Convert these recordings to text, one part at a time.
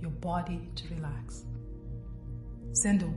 your body to relax. Send a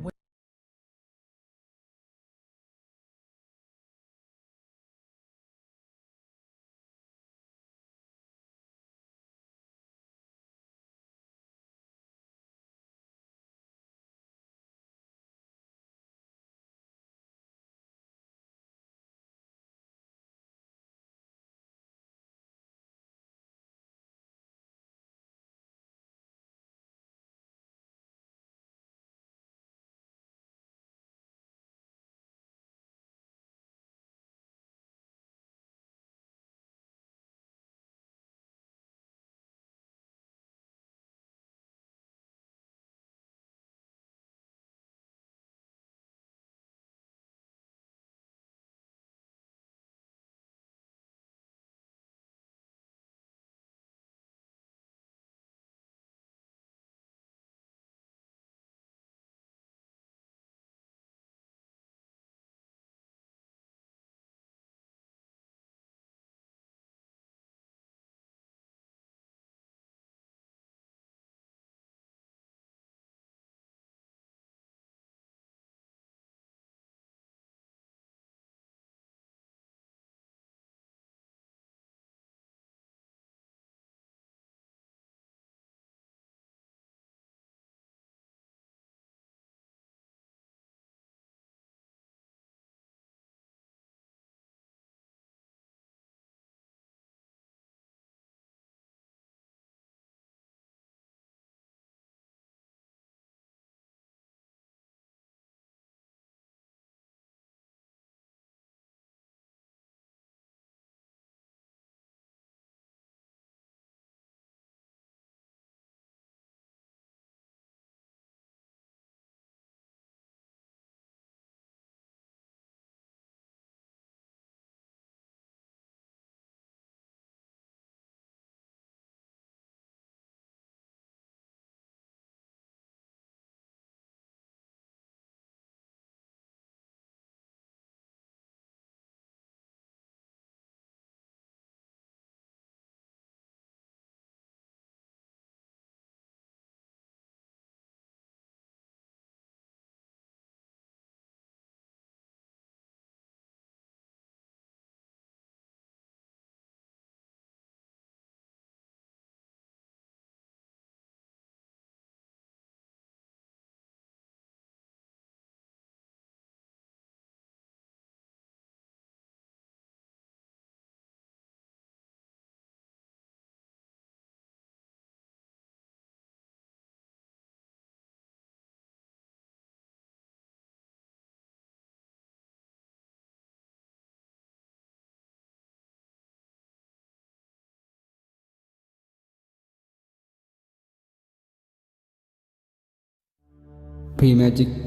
P magic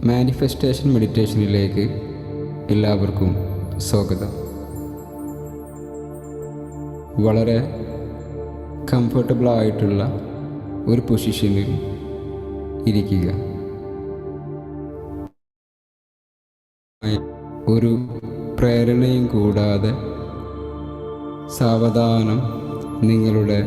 manifestation മെഡിറ്റേഷനിലേക്ക് എല്ലാവർക്കും സ്വാഗതം. വളരെ കംഫർട്ടബിളായിട്ടുള്ള ഒരു പൊസിഷനിൽ ഇരിക്കുക. ഒരു പ്രേരണയും കൂടാതെ സാവധാനം നിങ്ങളുടെ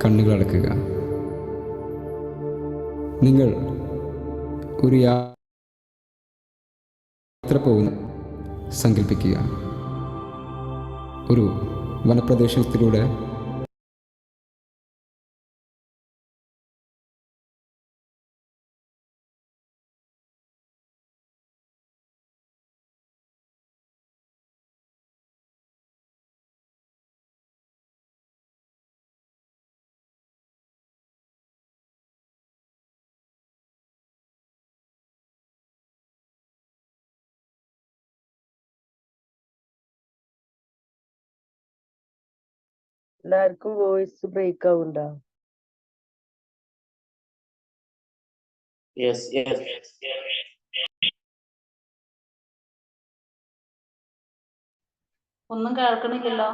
കണ്ണുകളടക്കുക. നിങ്ങൾ ഒരു യാത്ര പോകുന്ന സങ്കല്പിക്കുക. ഒരു വനപ്രദേശത്തിലൂടെ എല്ലാവർക്കും വോയിസ് ബ്രേക്ക് ആവുണ്ടോ? ഒന്നും കേൾക്കണില്ലല്ലോ.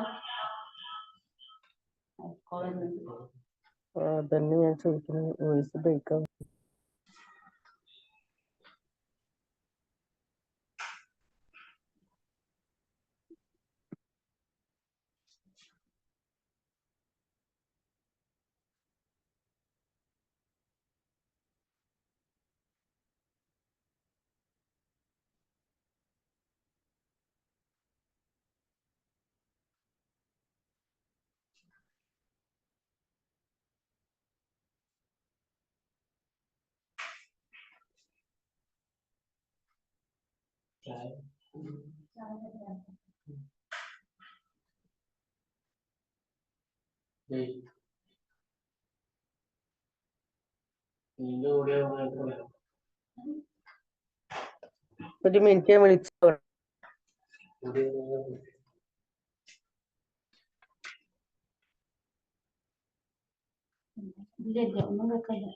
അതന്നെ ഞാൻ ചോദിക്കുന്നത്, വോയിസ് ബ്രേക്ക് ആവും. ഒരു മിനിറ്റ് ഞാൻ വിളിച്ചോ. ഇല്ല ഒന്നും കേൾക്കില്ല.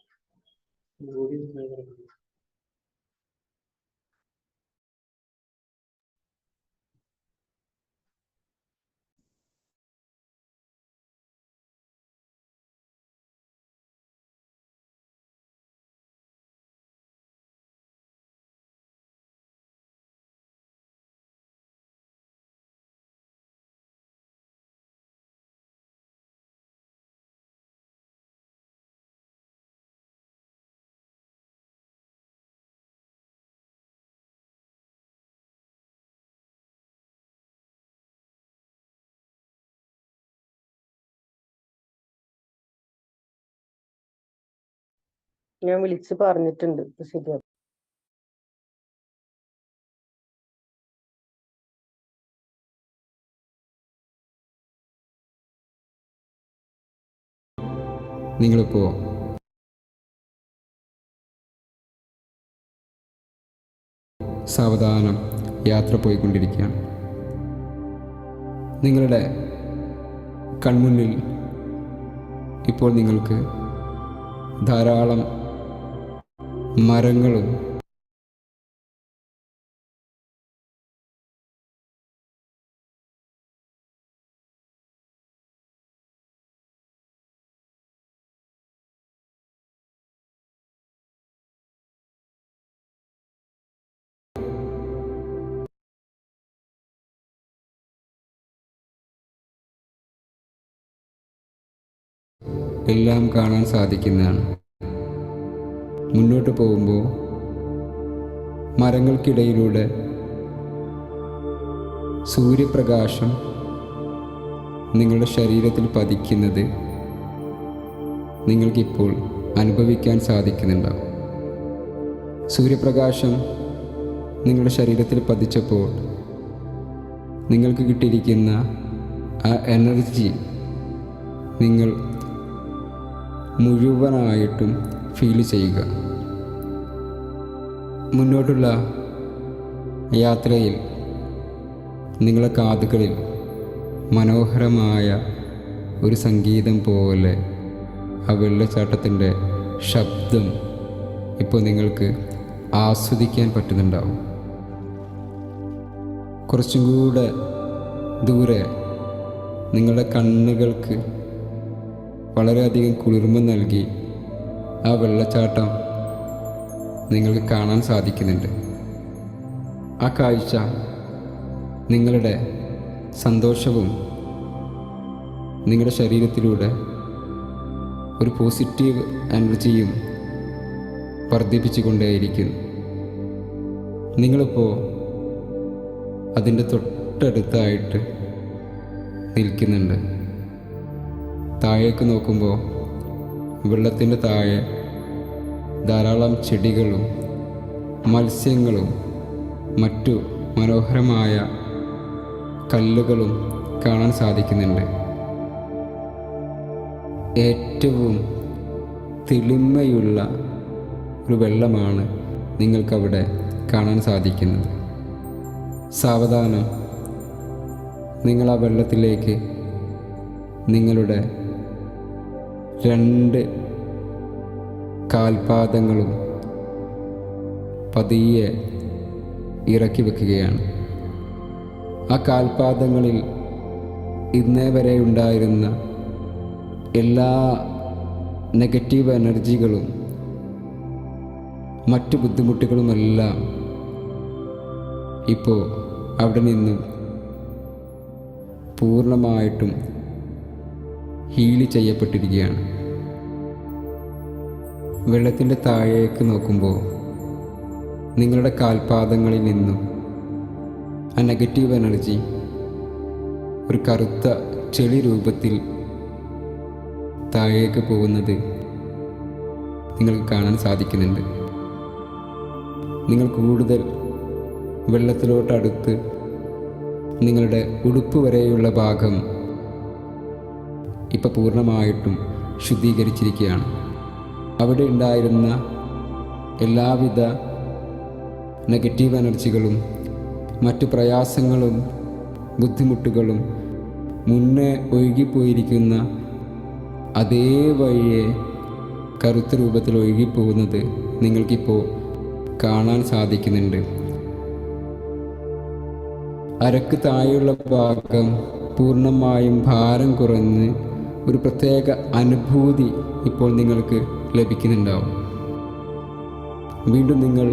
ഞാൻ വിളിച്ച് പറഞ്ഞിട്ടുണ്ട്, ശരിയാ. നിങ്ങളിപ്പോൾ സാവധാനം യാത്ര പോയിക്കൊണ്ടിരിക്കുകയാണ്. നിങ്ങളുടെ കൺമുന്നിൽ ഇപ്പോൾ നിങ്ങൾക്ക് ധാരാളം മരങ്ങളും എല്ലാം കാണാൻ സാധിക്കുന്നതാണ്. മുന്നോട്ട് പോകുമ്പോൾ മരങ്ങൾക്കിടയിലൂടെ സൂര്യപ്രകാശം നിങ്ങളുടെ ശരീരത്തിൽ പതിക്കുന്നത് നിങ്ങൾക്കിപ്പോൾ അനുഭവിക്കാൻ സാധിക്കുന്നുണ്ടാവും. സൂര്യപ്രകാശം നിങ്ങളുടെ ശരീരത്തിൽ പതിച്ചപ്പോൾ നിങ്ങൾക്ക് കിട്ടിയിരിക്കുന്ന ആ എനർജി നിങ്ങൾ മുഴുവനായിട്ടും ഫീൽ ചെയ്യുക. മുന്നോട്ടുള്ള യാത്രയിൽ നിങ്ങളുടെ കാതുകളിൽ മനോഹരമായ ഒരു സംഗീതം പോലെ ആ വെള്ളച്ചാട്ടത്തിൻ്റെ ശബ്ദം ഇപ്പോൾ നിങ്ങൾക്ക് ആസ്വദിക്കാൻ പറ്റുന്നുണ്ടാവും. കുറച്ചും കൂടെ ദൂരെ നിങ്ങളുടെ കണ്ണുകൾക്ക് വളരെയധികം കുളിർമ നൽകി ആ വെള്ളച്ചാട്ടം നിങ്ങൾക്ക് കാണാൻ സാധിക്കുന്നുണ്ട്. ആ കാഴ്ച നിങ്ങളുടെ സന്തോഷവും നിങ്ങളുടെ ശരീരത്തിലൂടെ ഒരു പോസിറ്റീവ് എനർജിയും വർദ്ധിപ്പിച്ചുകൊണ്ടേയിരിക്കുന്നു. നിങ്ങളിപ്പോൾ അതിൻ്റെ തൊട്ടടുത്തായിട്ട് നിൽക്കുന്നുണ്ട്. താഴേക്ക് നോക്കുമ്പോൾ വെള്ളത്തിൻ്റെ താഴെ ധാരാളം ചെടികളും മത്സ്യങ്ങളും മറ്റു മനോഹരമായ കല്ലുകളും കാണാൻ സാധിക്കുന്നുണ്ട്. ഏറ്റവും തെളിമയുള്ള ഒരു വെള്ളമാണ് നിങ്ങൾക്കവിടെ കാണാൻ സാധിക്കുന്നത്. സാവധാനം നിങ്ങൾ ആ വെള്ളത്തിലേക്ക് നിങ്ങളുടെ 2 കാൽപാദങ്ങളും പതിയെ ഇറക്കി വെക്കുകയാണ്. ആ കാൽപാദങ്ങളിൽ ഇന്നേ വരെ ഉണ്ടായിരുന്ന എല്ലാ നെഗറ്റീവ് എനർജികളും മറ്റു ബുദ്ധിമുട്ടുകളുമെല്ലാം ഇപ്പോൾ അവിടെ നിന്നും പൂർണ്ണമായിട്ടും ഹീൽ ചെയ്യപ്പെട്ടിരിക്കുകയാണ്. വെള്ളത്തിൻ്റെ താഴേക്ക് നോക്കുമ്പോൾ നിങ്ങളുടെ കാൽപാദങ്ങളിൽ നിന്നും ആ നെഗറ്റീവ് എനർജി ഒരു കറുത്ത ചെളി രൂപത്തിൽ താഴേക്ക് പോകുന്നത് നിങ്ങൾക്ക് കാണാൻ സാധിക്കുന്നുണ്ട്. നിങ്ങൾ കൂടുതൽ വെള്ളത്തിലോട്ടടുത്ത് നിങ്ങളുടെ ഉടുപ്പ് വരെയുള്ള ഭാഗം ഇപ്പോൾ പൂർണ്ണമായിട്ടും ശുദ്ധീകരിച്ചിരിക്കുകയാണ്. അവിടെ ഉണ്ടായിരുന്ന എല്ലാവിധ നെഗറ്റീവ് എനർജികളും മറ്റു പ്രയാസങ്ങളും ബുദ്ധിമുട്ടുകളും മുന്നേ ഒഴുകിപ്പോയിരിക്കുന്ന അതേ വഴിയെ കറുത്ത രൂപത്തിൽ ഒഴുകിപ്പോകുന്നത് നിങ്ങൾക്കിപ്പോൾ കാണാൻ സാധിക്കുന്നുണ്ട്. അരക്ക് താഴെയുള്ള ഭാഗം പൂർണ്ണമായും ഭാരം കുറഞ്ഞ് ഒരു പ്രത്യേക അനുഭൂതി ഇപ്പോൾ നിങ്ങൾക്ക് ലഭിക്കുന്നുണ്ടാവും. വീണ്ടും നിങ്ങൾ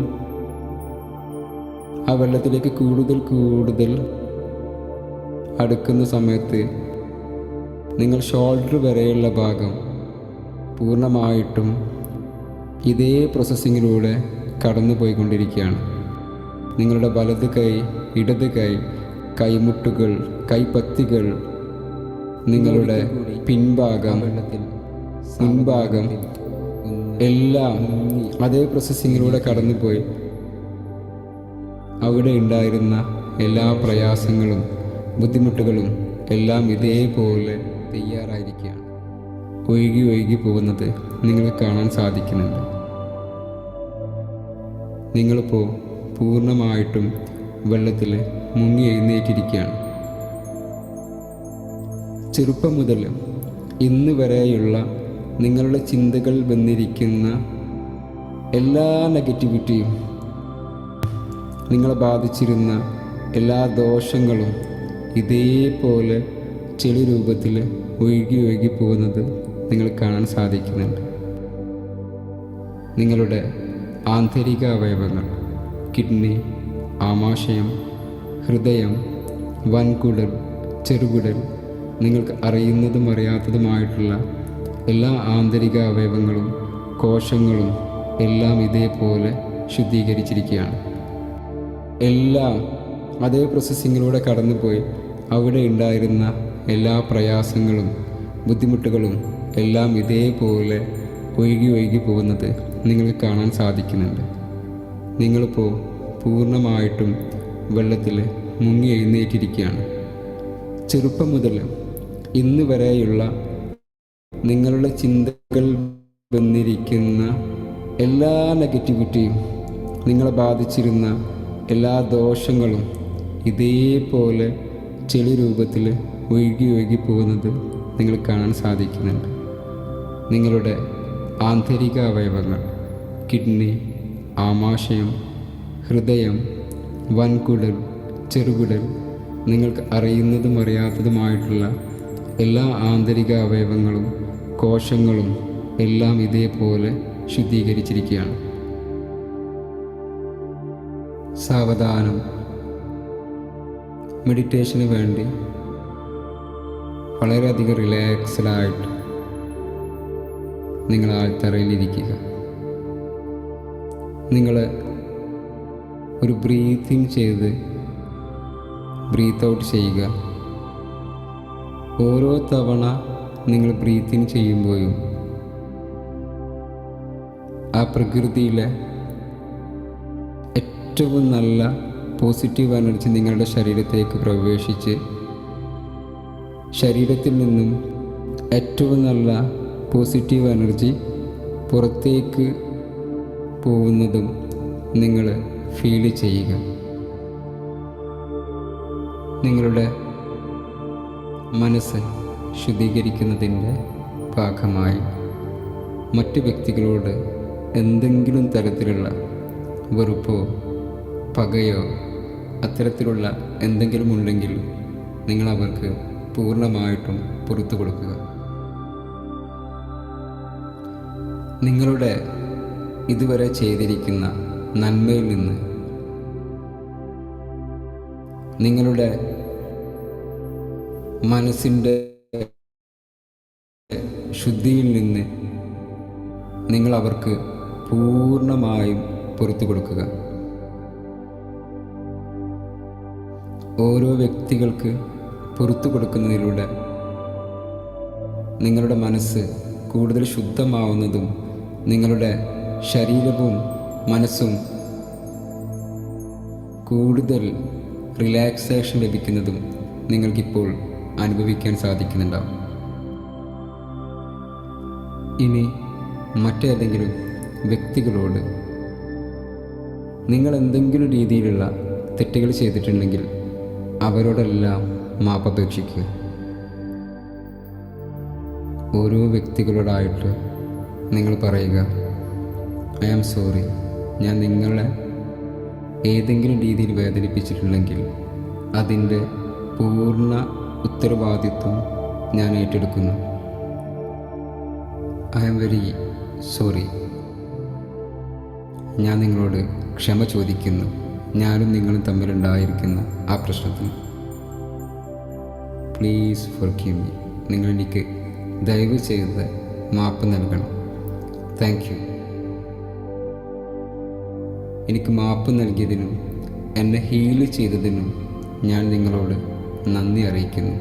ആ വെള്ളത്തിലേക്ക് കൂടുതൽ അടുക്കുന്ന സമയത്ത് നിങ്ങൾ ഷോൾഡർ വരെയുള്ള ഭാഗം പൂർണ്ണമായിട്ടും ഇതേ പ്രോസസ്സിങ്ങിലൂടെ കടന്നു പോയിക്കൊണ്ടിരിക്കുകയാണ്. നിങ്ങളുടെ വലത് കൈ, ഇടത് കൈ, കൈമുട്ടുകൾ, കൈപ്പത്തികൾ, നിങ്ങളുടെ പിൻഭാഗം, മുൻഭാഗം എല്ലാം അതേ പ്രോസസ്സിങ്ങിലൂടെ കടന്നുപോയി അവിടെ ഉണ്ടായിരുന്ന എല്ലാ പ്രയാസങ്ങളും ബുദ്ധിമുട്ടുകളും എല്ലാം ഇതേപോലെ തയ്യാറായിരിക്കുകയാണ്. ഒഴുകി പോകുന്നത് നിങ്ങൾക്ക് കാണാൻ സാധിക്കുന്നുണ്ട്. നിങ്ങളിപ്പോൾ പൂർണ്ണമായിട്ടും വെള്ളത്തിൽ മുങ്ങി എഴുന്നേറ്റിരിക്കുകയാണ്. ചെറുപ്പം മുതൽ ഇന്ന് വരെയുള്ള നിങ്ങളുടെ ചിന്തകൾ വന്നിരിക്കുന്ന എല്ലാ നെഗറ്റിവിറ്റിയും, നിങ്ങളെ ബാധിച്ചിരുന്ന എല്ലാ ദോഷങ്ങളും ഇതേപോലെ ചെളി രൂപത്തിൽ ഒഴുകി പോകുന്നത് നിങ്ങൾ കാണാൻ സാധിക്കുന്നുണ്ട്. നിങ്ങളുടെ ആന്തരിക അവയവങ്ങൾ, കിഡ്നി, ആമാശയം, ഹൃദയം, വൻകുടൽ, ചെറുകുടൽ, നിങ്ങൾക്ക് അറിയുന്നതും അറിയാത്തതുമായിട്ടുള്ള എല്ലാ ആന്തരിക അവയവങ്ങളും കോശങ്ങളും എല്ലാം ഇതേപോലെ ശുദ്ധീകരിച്ചിരിക്കുകയാണ്. എല്ലാം അതേ പ്രോസസ്സിങ്ങിലൂടെ കടന്നുപോയി അവിടെ ഉണ്ടായിരുന്ന എല്ലാ പ്രയാസങ്ങളും ബുദ്ധിമുട്ടുകളും എല്ലാം ഇതേപോലെ ഒഴുകി പോകുന്നത് നിങ്ങൾക്ക് കാണാൻ സാധിക്കുന്നുണ്ട്. നിങ്ങളിപ്പോൾ പൂർണ്ണമായിട്ടും വെള്ളത്തിൽ മുങ്ങി എഴുന്നേറ്റിരിക്കുകയാണ്. ചെറുപ്പം മുതൽ ഇന്ന് വരെയുള്ള നിങ്ങളുടെ ചിന്തകൾ വന്നിരിക്കുന്ന എല്ലാ നെഗറ്റിവിറ്റിയും, നിങ്ങളെ ബാധിച്ചിരുന്ന എല്ലാ ദോഷങ്ങളും ഇതേപോലെ ചെളി രൂപത്തിൽ ഒഴുകി പോകുന്നത് നിങ്ങൾ കാണാൻ സാധിക്കുന്നുണ്ട്. നിങ്ങളുടെ ആന്തരിക അവയവങ്ങൾ, കിഡ്നി, ആമാശയം, ഹൃദയം, വൻകുടൽ, ചെറുകുടൽ, നിങ്ങൾക്ക് അറിയുന്നതും അറിയാത്തതുമായിട്ടുള്ള എല്ലാ ആന്തരിക അവയവങ്ങളും കോശങ്ങളും എല്ലാം ഇതേപോലെ ശുദ്ധീകരിച്ചിരിക്കുകയാണ്. സാവധാനം മെഡിറ്റേഷന് വേണ്ടി വളരെയധികം റിലാക്സ്ഡായിട്ട് നിങ്ങൾ ആഴ്ത്തറയിലിരിക്കുക. നിങ്ങൾ ഒരു ബ്രീത്തിങ് ചെയ്ത് ബ്രീത്ത് ഔട്ട് ചെയ്യുക. ഓരോ തവണ നിങ്ങൾ ബ്രീത്തിങ് ചെയ്യുമ്പോഴും ആ പ്രകൃതിയിലെ ഏറ്റവും നല്ല പോസിറ്റീവ് എനർജി നിങ്ങളുടെ ശരീരത്തേക്ക് പ്രവേശിച്ച് ശരീരത്തിൽ നിന്നും ഏറ്റവും നല്ല പോസിറ്റീവ് എനർജി പുറത്തേക്ക് പോകുന്നതും നിങ്ങൾ ഫീൽ ചെയ്യുക. നിങ്ങളുടെ മനസ്സ് ശുദ്ധീകരിക്കുന്നതിൻ്റെ ഭാഗമായി മറ്റ് വ്യക്തികളോട് എന്തെങ്കിലും തരത്തിലുള്ള വെറുപ്പോ പകയോ അത്തരത്തിലുള്ള എന്തെങ്കിലും ഉണ്ടെങ്കിൽ നിങ്ങൾ അവർക്ക് പൂർണ്ണമായിട്ടും പുറത്തു കൊടുക്കുക. നിങ്ങളുടെ ഇതുവരെ ചെയ്തിരിക്കുന്ന നന്മയിൽ നിന്ന്, നിങ്ങളുടെ മനസ്സിൻ്റെ ശുദ്ധിയിൽ നിന്ന് നിങ്ങൾ അവർക്ക് പൂർണ്ണമായും പുറത്തു കൊടുക്കുക. ഓരോ വ്യക്തികൾക്ക് പുറത്തു കൊടുക്കുന്നതിലൂടെ നിങ്ങളുടെ മനസ്സ് കൂടുതൽ ശുദ്ധമാവുന്നതും നിങ്ങളുടെ ശരീരവും മനസ്സും കൂടുതൽ റിലാക്സേഷൻ ലഭിക്കുന്നതും നിങ്ങൾക്കിപ്പോൾ അനുഭവിക്കാൻ സാധിക്കുന്നുണ്ടാവും. ഇനി മറ്റേതെങ്കിലും വ്യക്തികളോട് നിങ്ങൾ എന്തെങ്കിലും രീതിയിലുള്ള തെറ്റുകൾ ചെയ്തിട്ടുണ്ടെങ്കിൽ അവരോടെല്ലാം മാപ്പപേക്ഷിക്കുക. ഓരോ വ്യക്തികളോടായിട്ട് നിങ്ങൾ പറയുക, ഐ ആം സോറി, ഞാൻ നിങ്ങളെ ഏതെങ്കിലും രീതിയിൽ വേദനിപ്പിച്ചിട്ടുണ്ടെങ്കിൽ അതിൻ്റെ പൂർണ്ണ ഉത്തരവാദിത്വം ഞാൻ ഏറ്റെടുക്കുന്നു. I am very sorry. ഞാൻ നിങ്ങളോട് ക്ഷമ ചോദിക്കുന്നു, ഞാനും നിങ്ങളും തമ്മിലുണ്ടായിരിക്കുന്ന ആ പ്രശ്നത്തിന്. Please forgive me. നിങ്ങൾ എനിക്ക് ദയവ് ചെയ്ത് മാപ്പ് നൽകണം. Thank you. എനിക്ക് മാപ്പ് നൽകിയതിനും എന്നെ ഹീൽ ചെയ്തതിനും ഞാൻ നിങ്ങളോട് നന്ദി അറിയിക്കുന്നു.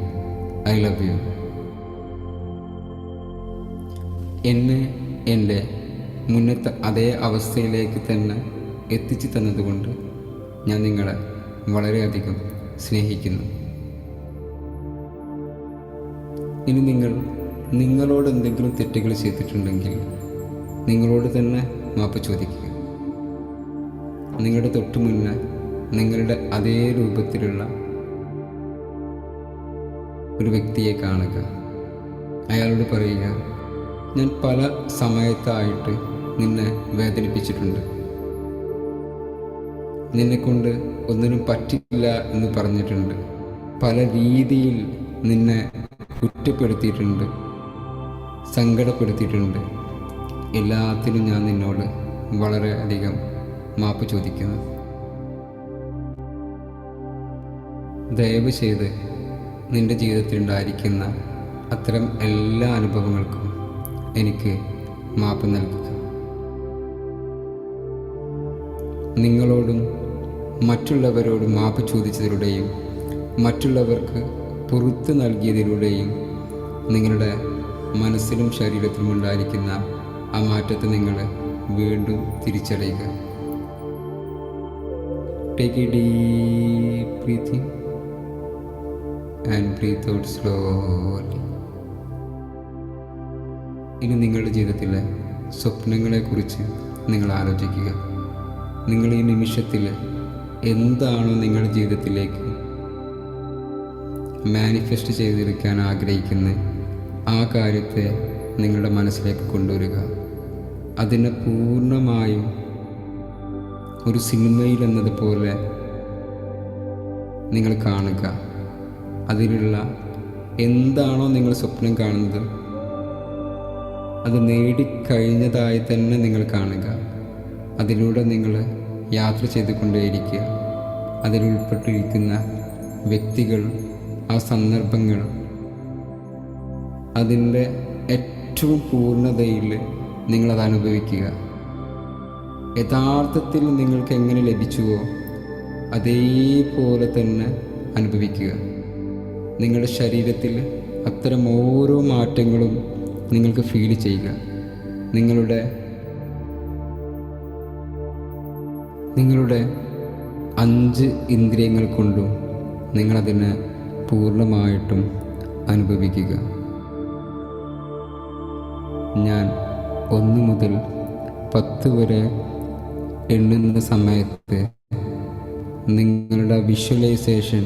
I love you. എന്നെ എൻ്റെ മുന്നത്തെ അതേ അവസ്ഥയിലേക്ക് തന്നെ എത്തിച്ചു തന്നതുകൊണ്ട് ഞാൻ നിങ്ങളെ വളരെയധികം സ്നേഹിക്കുന്നു. ഇനി നിങ്ങളോട് എന്തെങ്കിലും തെറ്റുകൾ ചെയ്തിട്ടുണ്ടെങ്കിൽ നിങ്ങളോട് തന്നെ മാപ്പ് ചോദിക്കുക. നിങ്ങളുടെ തൊട്ടു മുന്നേ നിങ്ങളുടെ അതേ രൂപത്തിലുള്ള ഒരു വ്യക്തിയെ കാണുക. അയാളോട് പറയുക, ഞാൻ പല സമയത്തായിട്ട് നിന്നെ വേദനിപ്പിച്ചിട്ടുണ്ട്, നിന്നെക്കൊണ്ട് ഒന്നിനും പറ്റില്ല എന്ന് പറഞ്ഞിട്ടുണ്ട്, പല രീതിയിൽ നിന്നെ കുറ്റപ്പെടുത്തിയിട്ടുണ്ട്, സങ്കടപ്പെടുത്തിയിട്ടുണ്ട്. എല്ലാത്തിനും ഞാൻ നിന്നോട് വളരെയധികം മാപ്പ് ചോദിക്കുന്നു. ദയവ് ചെയ്ത് നിൻ്റെ ജീവിതത്തിൽ ഉണ്ടായിരിക്കുന്ന അത്തരം എല്ലാ അനുഭവങ്ങൾക്കും എനിക്ക് മാപ്പ് നൽകുക. നിങ്ങളോടും മറ്റുള്ളവരോടും മാപ്പ് ചോദിച്ചതിലൂടെയും മറ്റുള്ളവർക്ക് പുറത്തു നൽകിയതിലൂടെയും നിങ്ങളുടെ മനസ്സിലും ശരീരത്തിലും ഉണ്ടായിരിക്കുന്ന ആ മാറ്റത്തെ നിങ്ങൾ വീണ്ടും തിരിച്ചറിയുക. Take A deep breathing and breath out slowly. ഇനി നിങ്ങളുടെ ജീവിതത്തിലെ സ്വപ്നങ്ങളെക്കുറിച്ച് നിങ്ങൾ ആലോചിക്കുക. നിങ്ങൾ ഈ നിമിഷത്തിൽ എന്താണോ നിങ്ങളുടെ ജീവിതത്തിലേക്ക് മാനിഫെസ്റ്റ് ചെയ്തെടുക്കാൻ ആഗ്രഹിക്കുന്നത് ആ കാര്യത്തെ നിങ്ങളുടെ മനസ്സിലേക്ക് കൊണ്ടുവരിക. അതിനെ പൂർണ്ണമായും ഒരു സിനിമയിൽ എന്നതുപോലെ നിങ്ങൾ കാണുക. അതിലുള്ള എന്താണോ നിങ്ങൾ സ്വപ്നം കാണുന്നത് അത് നേടിക്കഴിഞ്ഞതായി തന്നെ നിങ്ങൾ കാണുക. അതിലൂടെ നിങ്ങൾ യാത്ര ചെയ്തുകൊണ്ടേയിരിക്കുക. അതിലുൾപ്പെട്ടിരിക്കുന്ന വ്യക്തികൾ, ആ സന്ദർഭങ്ങൾ, അതിൻ്റെ ഏറ്റവും പൂർണ്ണതയിൽ നിങ്ങളത് അനുഭവിക്കുക. യഥാർത്ഥത്തിൽ നിങ്ങൾക്ക് എങ്ങനെ ലഭിച്ചുവോ അതേപോലെ തന്നെ അനുഭവിക്കുക. നിങ്ങളുടെ ശരീരത്തിൽ അത്തരം ഓരോ മാറ്റങ്ങളും നിങ്ങൾക്ക് ഫീൽ ചെയ്യുക. നിങ്ങളുടെ 5 ഇന്ദ്രിയങ്ങൾ കൊണ്ടും നിങ്ങളതിനെ പൂർണ്ണമായിട്ടും അനുഭവിക്കുക. ഞാൻ 1 മുതൽ 10 വരെ എണ്ണുന്ന സമയത്ത് നിങ്ങളുടെ വിഷ്വലൈസേഷൻ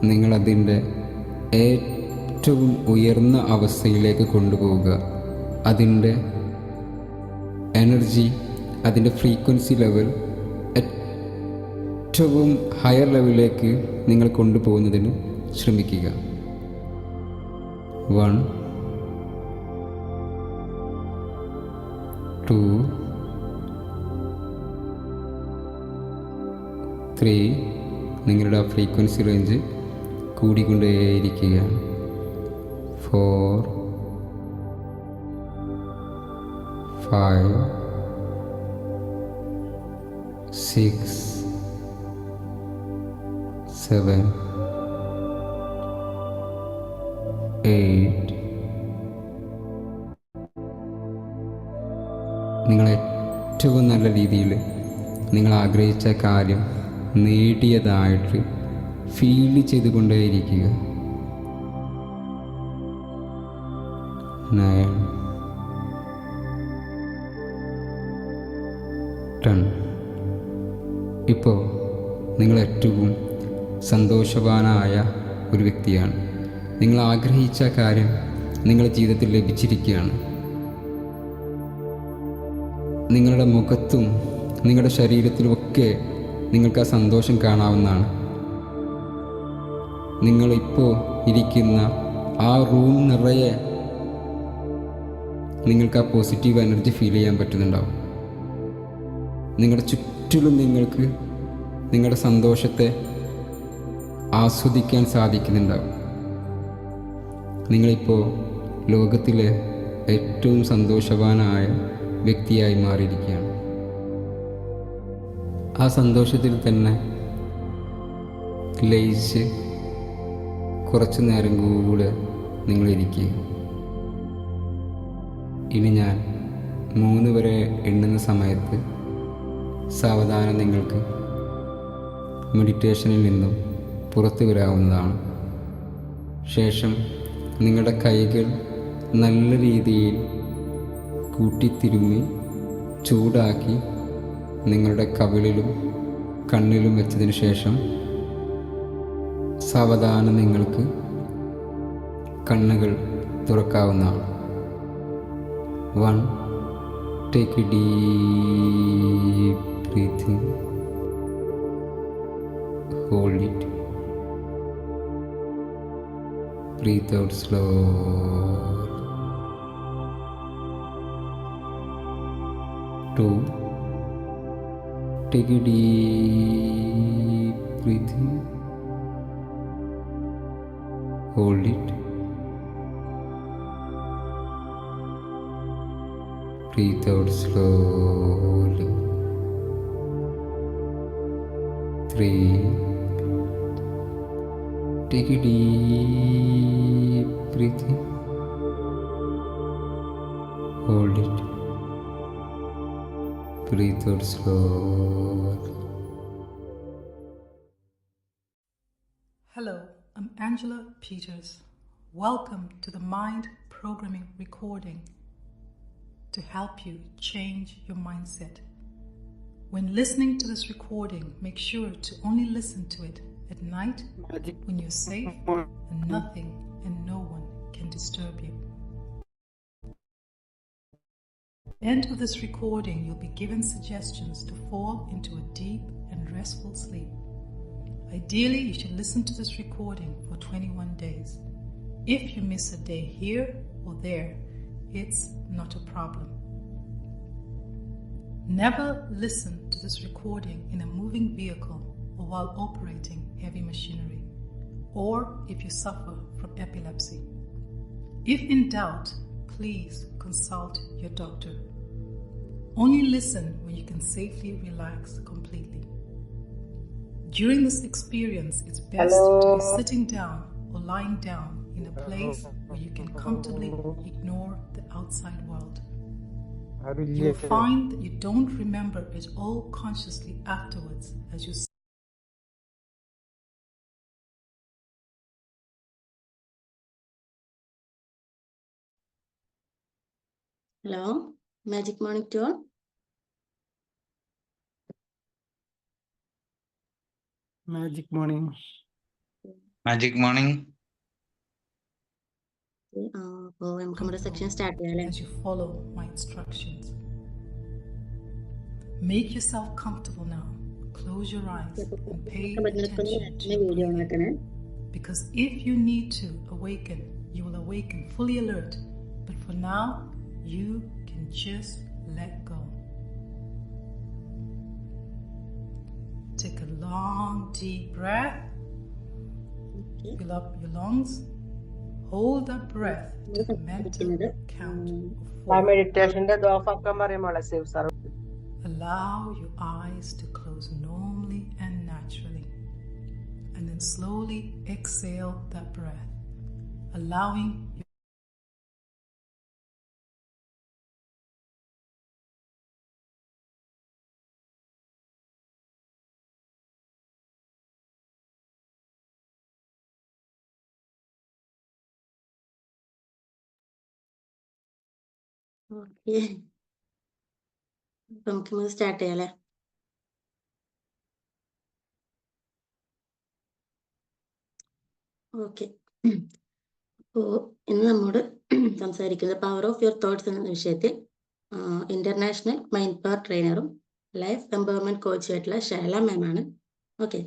നിങ്ങളതിൻ്റെ ഏറ്റവും ഉയർന്ന അവസ്ഥയിലേക്ക് കൊണ്ടുപോവുക. അതിൻ്റെ എനർജി, അതിൻ്റെ ഫ്രീക്വൻസി ലെവൽ ഏറ്റവും ഹയർ ലെവലിലേക്ക് നിങ്ങൾ കൊണ്ടുപോകുന്നതിന് ശ്രമിക്കുക. 1 2 3 നിങ്ങളുടെ ആ ഫ്രീക്വൻസി റേഞ്ച് കൂടിക്കൊണ്ടേയിരിക്കുകയാണ്. 4 5 6 7 8 നിങ്ങൾ ഏറ്റവും നല്ല രീതിയിൽ നിങ്ങൾ ആഗ്രഹിച്ച കാര്യം നേടിയതായിട്ട് ഫീൽ ചെയ്തുകൊണ്ടേയിരിക്കുക. 9 10 ഇപ്പോൾ നിങ്ങൾ ഏറ്റവും സന്തോഷവാനായ ഒരു വ്യക്തിയാണ്. നിങ്ങൾ ആഗ്രഹിച്ച കാര്യം നിങ്ങളുടെ ജീവിതത്തിൽ ലഭിച്ചിരിക്കുകയാണ്. നിങ്ങളുടെ മുഖത്തും നിങ്ങളുടെ ശരീരത്തിലുമൊക്കെ നിങ്ങൾക്ക് ആ സന്തോഷം കാണാവുന്നതാണ്. നിങ്ങളിപ്പോൾ ഇരിക്കുന്ന ആ റൂം നിറയെ നിങ്ങൾക്ക് ആ പോസിറ്റീവ് എനർജി ഫീൽ ചെയ്യാൻ പറ്റുന്നുണ്ടാവും. നിങ്ങളുടെ ചുറ്റിലും നിങ്ങൾക്ക് നിങ്ങളുടെ സന്തോഷത്തെ ആസ്വദിക്കാൻ സാധിക്കുന്നുണ്ടാവും. നിങ്ങളിപ്പോൾ ലോകത്തിലെ ഏറ്റവും സന്തോഷവാനായ വ്യക്തിയായി മാറിയിരിക്കുകയാണ്. ആ സന്തോഷത്തിൽ തന്നെ ലയിച്ച് കുറച്ചു നേരം കൂടെ നിങ്ങളിരിക്കുക. ഇനി ഞാൻ 3 വരെ എണ്ണുന്ന സമയത്ത് സാവധാനം നിങ്ങൾക്ക് മെഡിറ്റേഷനിൽ നിന്നും പുറത്തു വരാവുന്നതാണ്. ശേഷം നിങ്ങളുടെ കൈകൾ നല്ല രീതിയിൽ കൂട്ടിത്തിരുമ്മി ചൂടാക്കി നിങ്ങളുടെ കവിളിലും കണ്ണിലും വെച്ചതിന് ശേഷം സാവധാനം നിങ്ങൾക്ക് കണ്ണുകൾ തുറക്കാവുന്നതാണ്. 1 Take a deep breathing. Hold it. Breathe out slowly. 2 Take a deep breathing. Hold it. Breathe out slowly. 3 Take a deep breathing. Hold it. Breathe out slowly. Hello, I'm Angela Peters. Welcome to the Mind Programming Recording to help you change your mindset. When listening to this recording, make sure to only listen to it at night when you're safe and nothing and no one can disturb you. At the end of this recording, you'll be given suggestions to fall into a deep and restful sleep. Ideally, you should listen to this recording for 21 days. If you miss a day here or there, it's not a problem. Never listen to this recording in a moving vehicle or while operating heavy machinery, or if you suffer from epilepsy. If in doubt, please consult your doctor. Only listen when you can safely relax completely. During this experience, it's best to be sitting down or lying down in a place where you can comfortably ignore the outside world. You will find that you don't remember it all consciously afterwards as you Hello, Magic Morning to all. Magic morning. Magic morning. അപ്പോൾ നമുക്ക് നമ്മുടെ section start ചെയ്യാം അല്ലേ? As you follow my instructions. Make yourself comfortable now. Close your eyes and pay attention to your video breathing. നോക്കണേ. Because if you need to awaken, you will awaken fully alert. But for now, you can just let go. Take a long, deep breath. Okay. Fill up your lungs. Hold that breath to the mental count ആ of 4. മെഡിറ്റേഷന്റെ ഇത് off ആക്കാൻ പറയുമ്പോളെ save sir Allow your eyes to close normally and naturally. And then slowly exhale that breath, allowing your okay, അപ്പൊ നമുക്ക് start ചെയ്യാം അല്ലേ? Okay, അപ്പോൾ ഇന്ന് നമ്മോട് സംസാരിക്കുന്നത് പവർ ഓഫ് യുവർ തോട്ട്സ് എന്ന വിഷയത്തിൽ ഇന്റർനാഷണൽ മൈൻഡ് പവർ ട്രെയിനറും ലൈഫ് എംപവർമെന്റ് കോച്ചും ആയിട്ടുള്ള ഷൈല മാം ആണ്. ഓക്കെ,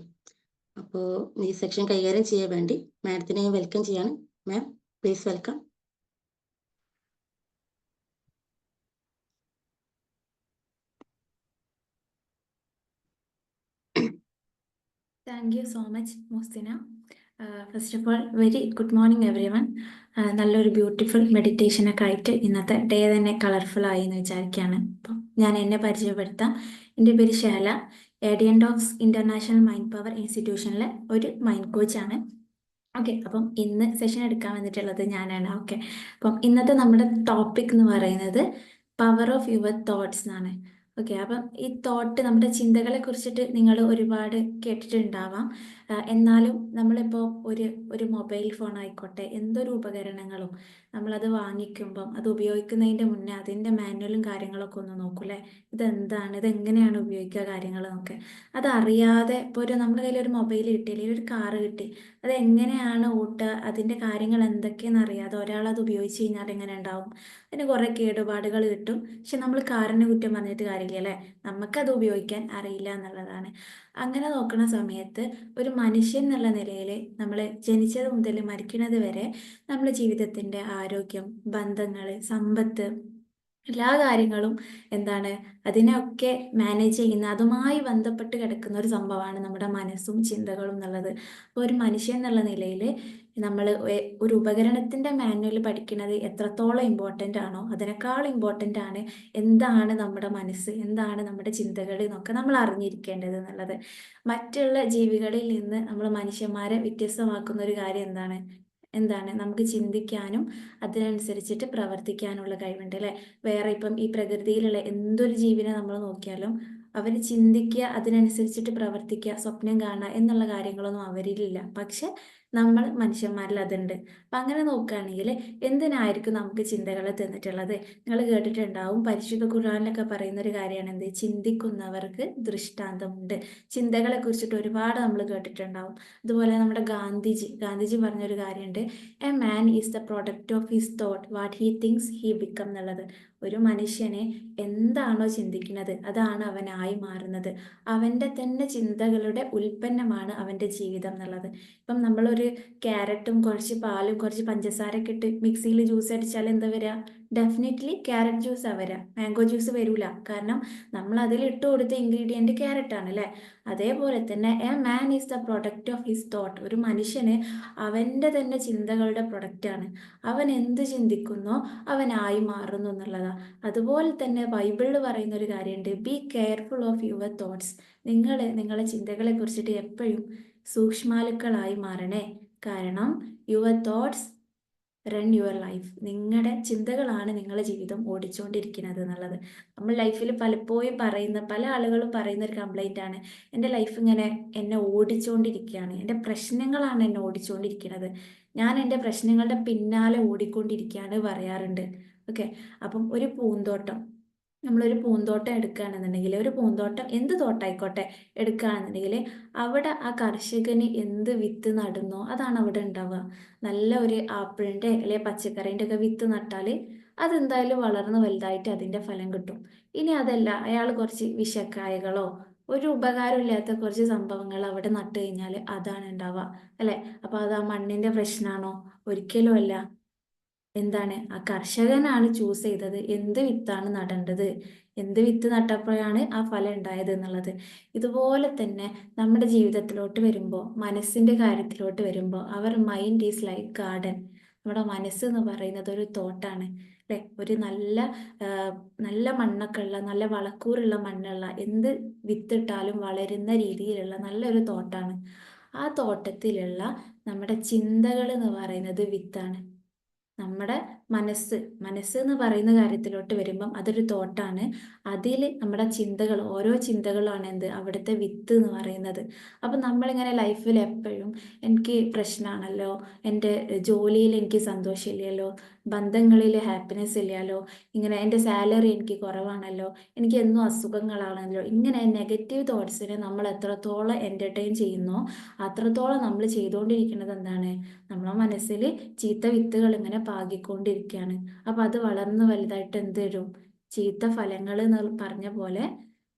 അപ്പോൾ ഈ സെക്ഷൻ കൈകാര്യം ചെയ്യാൻ വേണ്ടി മാഡത്തിനെ വെൽക്കം ചെയ്യാണ്. Ma'am, please welcome. Thank you so much, Mustina. First of all, very good morning everyone. നല്ലൊരു ബ്യൂട്ടിഫുൾ മെഡിറ്റേഷൻ ഒക്കെ ആയിട്ട് ഇന്നത്തെ ഡേ തന്നെ കളർഫുൾ ആയി എന്ന് വിചാരിക്കുകയാണ്. അപ്പം ഞാൻ എന്നെ പരിചയപ്പെടുത്താം. എൻ്റെ പേര് ഷൈല, ഏഡിയൻഡോക്സ് ഇന്റർനാഷണൽ മൈൻഡ് പവർ ഇൻസ്റ്റിറ്റ്യൂഷനിലെ ഒരു മൈൻഡ് കോച്ചാണ്. ഓക്കെ, അപ്പം ഇന്ന് സെഷൻ എടുക്കാൻ വന്നിട്ടുള്ളത് ഞാനാണ്. ഓക്കെ, അപ്പം ഇന്നത്തെ നമ്മുടെ ടോപ്പിക് എന്ന് പറയുന്നത് പവർ ഓഫ് യുവർ തോട്ട്സ് എന്നാണ്. ഓക്കെ, അപ്പം ഈ തോട്ട്, നമ്മുടെ ചിന്തകളെ കുറിച്ചിട്ട് നിങ്ങൾ ഒരുപാട് കേട്ടിട്ടുണ്ടാവാം. എന്നാലും നമ്മളിപ്പോൾ ഒരു മൊബൈൽ ഫോൺ ആയിക്കോട്ടെ, എന്തൊരു ഉപകരണങ്ങളും നമ്മളത് വാങ്ങിക്കുമ്പം അത് ഉപയോഗിക്കുന്നതിൻ്റെ മുന്നേ അതിൻ്റെ മാനുവലും കാര്യങ്ങളൊക്കെ ഒന്ന് നോക്കൂലേ, ഇതെന്താണ്, ഇതെങ്ങനെയാണ് ഉപയോഗിക്കുക കാര്യങ്ങളൊക്കെ. അതറിയാതെ ഇപ്പോൾ നമ്മുടെ കയ്യിൽ ഒരു മൊബൈൽ കിട്ടി, അല്ലെങ്കിൽ ഒരു കാറ് കിട്ടി, അത് എങ്ങനെയാണ് ഓട്ടുക, അതിൻ്റെ കാര്യങ്ങൾ എന്തൊക്കെയെന്ന് അറിയാതെ ഒരാളത് ഉപയോഗിച്ച് കഴിഞ്ഞാൽ എങ്ങനെ ഉണ്ടാവും? അതിന് കുറേ കേടുപാടുകൾ കിട്ടും. പക്ഷെ നമ്മൾ കാറിനെ കുറ്റം പറഞ്ഞിട്ട് കാര്യമില്ല അല്ലേ, നമുക്കത് ഉപയോഗിക്കാൻ അറിയില്ല എന്നുള്ളതാണ്. അങ്ങനെ നോക്കുന്ന സമയത്ത് ഒരു മനുഷ്യൻ എന്നുള്ള നിലയിൽ നമ്മൾ ജനിച്ചത് മുതൽ മരിക്കുന്നത് വരെ നമ്മുടെ ജീവിതത്തിൻ്റെ ആരോഗ്യം, ബന്ധങ്ങൾ, സമ്പത്ത്, എല്ലാ കാര്യങ്ങളും എന്താണ്, അതിനെയൊക്കെ മാനേജ് ചെയ്യുന്ന, അതുമായി ബന്ധപ്പെട്ട് കിടക്കുന്ന ഒരു സംഭവമാണ് നമ്മുടെ മനസ്സും ചിന്തകളും എന്നുള്ളത്. അപ്പോൾ ഒരു മനുഷ്യൻ എന്നുള്ള നിലയിൽ നമ്മൾ ഒരു ഉപകരണത്തിൻ്റെ മാനുവൽ പഠിക്കുന്നത് എത്രത്തോളം ഇമ്പോർട്ടൻ്റ് ആണോ അതിനേക്കാൾ ഇമ്പോർട്ടൻ്റ് ആണ് എന്താണ് നമ്മുടെ മനസ്സ്, എന്താണ് നമ്മുടെ ചിന്തകൾ എന്നൊക്കെ നമ്മൾ അറിഞ്ഞിരിക്കേണ്ടത് എന്നുള്ളത്. മറ്റുള്ള ജീവികളിൽ നിന്ന് നമ്മൾ മനുഷ്യന്മാരെ വ്യത്യസ്തമാക്കുന്ന ഒരു കാര്യം എന്താണ് നമുക്ക് ചിന്തിക്കാനും അതിനനുസരിച്ചിട്ട് പ്രവർത്തിക്കാനുള്ള കഴിവുണ്ട് അല്ലേ. വേറെ ഇപ്പം ഈ പ്രകൃതിയിലുള്ള എന്തൊരു ജീവിനെ നമ്മൾ നോക്കിയാലും അവർ ചിന്തിക്കുക, അതിനനുസരിച്ചിട്ട് പ്രവർത്തിക്കുക, സ്വപ്നം കാണുക എന്നുള്ള കാര്യങ്ങളൊന്നും അവരിലില്ല. പക്ഷെ നമ്മൾ മനുഷ്യന്മാരിൽ അതുണ്ട്. അപ്പം അങ്ങനെ നോക്കുകയാണെങ്കിൽ എന്തിനായിരിക്കും നമുക്ക് ചിന്തകൾ തന്നിട്ടുള്ളത്? നിങ്ങൾ കേട്ടിട്ടുണ്ടാവും, പരിശുദ്ധ ഖുർആനിലൊക്കെ പറയുന്നൊരു കാര്യമാണ് എന്ത്, ചിന്തിക്കുന്നവർക്ക് ദൃഷ്ടാന്തമുണ്ട്. ചിന്തകളെ കുറിച്ചിട്ട് ഒരുപാട് നമ്മൾ കേട്ടിട്ടുണ്ടാവും. അതുപോലെ നമ്മുടെ ഗാന്ധിജി പറഞ്ഞൊരു കാര്യമുണ്ട്, a man is the product of his thought, what he things he become എന്നുള്ളത്. ഒരു മനുഷ്യനെ എന്താണോ ചിന്തിക്കുന്നത് അതാണ് അവനായി മാറുന്നത്. അവൻ്റെ തന്നെ ചിന്തകളുടെ ഉൽപ്പന്നമാണ് അവൻ്റെ ജീവിതം എന്നുള്ളത്. ഇപ്പം നമ്മളൊരു ക്യാരറ്റും കുറച്ച് പാലും കുറച്ച് പഞ്ചസാരയൊക്കെ ഇട്ട് മിക്സിയിൽ ജ്യൂസ് അടിച്ചാൽ എന്താ വരിക? ഡെഫിനറ്റ്ലി ക്യാരറ്റ് ജ്യൂസാണ് വരിക, മാംഗോ ജ്യൂസ് വരില്ല. കാരണം നമ്മൾ അതിൽ ഇട്ട് കൊടുത്ത ഇൻഗ്രീഡിയൻറ്റ് ക്യാരറ്റാണ് അല്ലേ. അതേപോലെ തന്നെ a man is the product of his thought. ഒരു മനുഷ്യന് അവൻ്റെ തന്നെ ചിന്തകളുടെ പ്രൊഡക്റ്റാണ്. അവൻ എന്ത് ചിന്തിക്കുന്നോ അവനായി മാറുന്നു എന്നുള്ളതാണ്. അതുപോലെ തന്നെ ബൈബിളിൽ പറയുന്ന ഒരു കാര്യമുണ്ട്, be careful of your thoughts. നിങ്ങളെ ചിന്തകളെ കുറിച്ചിട്ട് എപ്പോഴും സൂക്ഷ്മാലുക്കളായി മാറണേ. കാരണം your thoughts run your life. നിങ്ങളുടെ ചിന്തകളാണ് നിങ്ങളുടെ ജീവിതം ഓടിച്ചുകൊണ്ടിരിക്കുന്നത് എന്നുള്ളത്. നമ്മൾ ലൈഫിൽ പലപ്പോഴും പല ആളുകളും പറയുന്ന ഒരു കംപ്ലൈൻ്റ് ആണ്, എൻ്റെ ലൈഫ് ഇങ്ങനെ എന്നെ ഓടിച്ചുകൊണ്ടിരിക്കുകയാണ്, എൻ്റെ പ്രശ്നങ്ങളാണ് എന്നെ ഓടിച്ചുകൊണ്ടിരിക്കുന്നത്, ഞാൻ എൻ്റെ പ്രശ്നങ്ങളുടെ പിന്നാലെ ഓടിക്കൊണ്ടിരിക്കുകയാണ് പറയാറുണ്ട്. ഓക്കെ, അപ്പം ഒരു പൂന്തോട്ടം നമ്മളൊരു പൂന്തോട്ടം എടുക്കുകയാണെന്നുണ്ടെങ്കിൽ, ഒരു പൂന്തോട്ടം എന്ത് തോട്ടായിക്കോട്ടെ എടുക്കുകയാണെന്നുണ്ടെങ്കിൽ, അവിടെ ആ കർഷകന് എന്ത് വിത്ത് നടുന്നോ അതാണ് അവിടെ ഉണ്ടാവുക. നല്ല ഒരു ആപ്പിളിൻ്റെ അല്ലെങ്കിൽ പച്ചക്കറീൻ്റെ ഒക്കെ വിത്ത് നട്ടാൽ അതെന്തായാലും വളർന്ന് വലുതായിട്ട് അതിൻ്റെ ഫലം കിട്ടും. ഇനി അതല്ല, അയാൾ കുറച്ച് വിഷക്കായകളോ ഒരു ഉപകാരമില്ലാത്ത കുറച്ച് സംഭവങ്ങൾ അവിടെ നട്ട് കഴിഞ്ഞാൽ അതാണ് ഉണ്ടാവുക, അല്ലേ? അപ്പോൾ അത് ആ മണ്ണിൻ്റെ പ്രശ്നമാണോ? ഒരിക്കലും അല്ല. എന്താണ്, ആ കർഷകനാണ് ചൂസ് ചെയ്തത് എന്ത് വിത്താണ് നടേണ്ടത്, എന്ത് വിത്ത് നട്ടപ്പോഴാണ് ആ ഫലം ഉണ്ടായത് എന്നുള്ളത്. ഇതുപോലെ തന്നെ നമ്മുടെ ജീവിതത്തിലോട്ട് വരുമ്പോൾ, മനസ്സിൻ്റെ കാര്യത്തിലോട്ട് വരുമ്പോൾ, അവർ മൈൻഡ് ഈസ് ലൈക്ക് ഗാർഡൻ. നമ്മുടെ മനസ്സ് എന്ന് പറയുന്നത് ഒരു തോട്ടാണ്, അല്ലേ? ഒരു നല്ല മണ്ണൊക്കെ ഉള്ള, നല്ല വളക്കൂറുള്ള മണ്ണുള്ള, എന്ത് വിത്തിട്ടാലും വളരുന്ന രീതിയിലുള്ള നല്ലൊരു തോട്ടാണ്. ആ തോട്ടത്തിലുള്ള നമ്മുടെ ചിന്തകൾ എന്ന് പറയുന്നത് വിത്താണ്. നമ്മുടെ മനസ്സ് എന്ന് പറയുന്ന കാര്യത്തിലോട്ട് വരുമ്പം അതൊരു തോട്ടാണ്. അതിൽ നമ്മുടെ ചിന്തകൾ, ഓരോ ചിന്തകളാണ് എന്ത്, അവിടുത്തെ വിത്ത് എന്ന് പറയുന്നത്. അപ്പം നമ്മളിങ്ങനെ ലൈഫിൽ എപ്പോഴും എനിക്ക് പ്രശ്നമാണല്ലോ, എൻ്റെ ജോലിയിൽ എനിക്ക് സന്തോഷമില്ലല്ലോ, ബന്ധങ്ങളിൽ ഹാപ്പിനെസ് ഇല്ലല്ലോ, ഇങ്ങനെ എൻ്റെ സാലറി എനിക്ക് കുറവാണല്ലോ, എനിക്ക് എന്നും അസുഖങ്ങളാണല്ലോ, ഇങ്ങനെ നെഗറ്റീവ് തോട്ട്സിനെ നമ്മൾ എത്രത്തോളം എൻ്റർടൈൻ ചെയ്യുന്നോ അത്രത്തോളം നമ്മൾ ചെയ്തുകൊണ്ടിരിക്കുന്നത് എന്താണ്, നമ്മളെ മനസ്സിൽ ചീത്ത വിത്തുകൾ ഇങ്ങനെ പാകിക്കൊണ്ടിരിക്കുകയാണ്. അപ്പം അത് വളർന്ന് വലുതായിട്ട് എന്ത് വരും, ചീത്ത ഫലങ്ങൾ എന്ന് പറഞ്ഞ പോലെ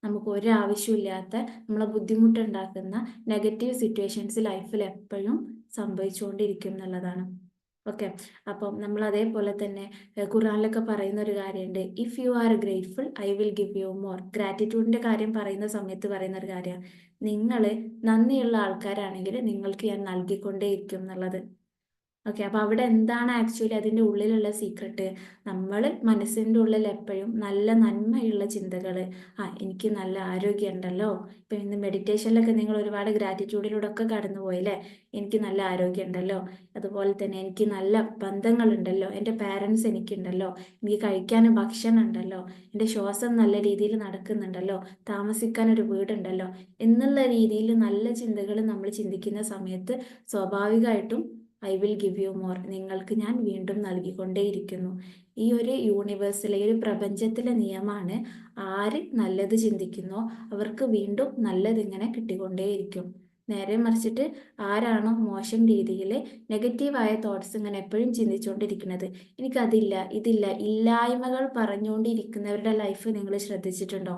നമുക്ക് ഒരാവശ്യമില്ലാത്ത നമ്മളെ ബുദ്ധിമുട്ടുണ്ടാക്കുന്ന നെഗറ്റീവ് സിറ്റുവേഷൻസ് ലൈഫിൽ എപ്പോഴും സംഭവിച്ചുകൊണ്ടിരിക്കും എന്നുള്ളതാണ്. ഓക്കെ, അപ്പം നമ്മൾ അതേപോലെ തന്നെ ഖുറാനിലൊക്കെ പറയുന്ന ഒരു കാര്യമുണ്ട്, if you are grateful I will give you more. ഗ്രാറ്റിറ്റ്യൂഡിൻ്റെ കാര്യം പറയുന്ന സമയത്ത് പറയുന്ന ഒരു കാര്യമാണ്, നിങ്ങൾ നന്ദിയുള്ള ആൾക്കാരാണെങ്കിൽ നിങ്ങൾക്ക് ഞാൻ നൽകിക്കൊണ്ടേയിരിക്കും എന്നുള്ളത്. ഓക്കെ, അപ്പോൾ അവിടെ എന്താണ് ആക്ച്വലി അതിൻ്റെ ഉള്ളിലുള്ള സീക്രട്ട്? നമ്മൾ മനസ്സിൻ്റെ ഉള്ളിൽ എപ്പോഴും നല്ല നന്മയുള്ള ചിന്തകൾ, എനിക്ക് നല്ല ആരോഗ്യം ഉണ്ടല്ലോ. ഇപ്പം ഇന്ന് മെഡിറ്റേഷനിലൊക്കെ നിങ്ങൾ ഒരുപാട് ഗ്രാറ്റിറ്റ്യൂഡിലൂടെ ഒക്കെ കടന്നു പോയില്ലേ, എനിക്ക് നല്ല ആരോഗ്യം ഉണ്ടല്ലോ, അതുപോലെ തന്നെ എനിക്ക് നല്ല ബന്ധങ്ങളുണ്ടല്ലോ, എൻ്റെ പാരൻസ് എനിക്കുണ്ടല്ലോ, എനിക്ക് കഴിക്കാൻ ഭക്ഷണം ഉണ്ടല്ലോ, എൻ്റെ ശ്വാസം നല്ല രീതിയിൽ നടക്കുന്നുണ്ടല്ലോ, താമസിക്കാൻ ഒരു വീടുണ്ടല്ലോ എന്നുള്ള രീതിയിൽ നല്ല ചിന്തകൾ നമ്മൾ ചിന്തിക്കുന്ന സമയത്ത് സ്വാഭാവികമായിട്ടും I will give you more, നിങ്ങൾക്ക് ഞാൻ വീണ്ടും നൽകിക്കൊണ്ടേയിരിക്കുന്നു. ഈ ഒരു യൂണിവേഴ്സിലെ, ഒരു പ്രപഞ്ചത്തിലെ നിയമമാണ്, ആര് നല്ലത് ചിന്തിക്കുന്നോ അവർക്ക് വീണ്ടും നല്ലത് ഇങ്ങനെ കിട്ടിക്കൊണ്ടേയിരിക്കും. നേരെ മറിച്ചിട്ട് ആരാണോ മോശം രീതിയിൽ നെഗറ്റീവായ തോട്ട്സ് ഇങ്ങനെ എപ്പോഴും ചിന്തിച്ചുകൊണ്ടിരിക്കുന്നത്, എനിക്കതില്ല ഇതില്ല, ഇല്ലായ്മകൾ പറഞ്ഞുകൊണ്ടിരിക്കുന്നവരുടെ ലൈഫ് നിങ്ങൾ ശ്രദ്ധിച്ചിട്ടുണ്ടോ?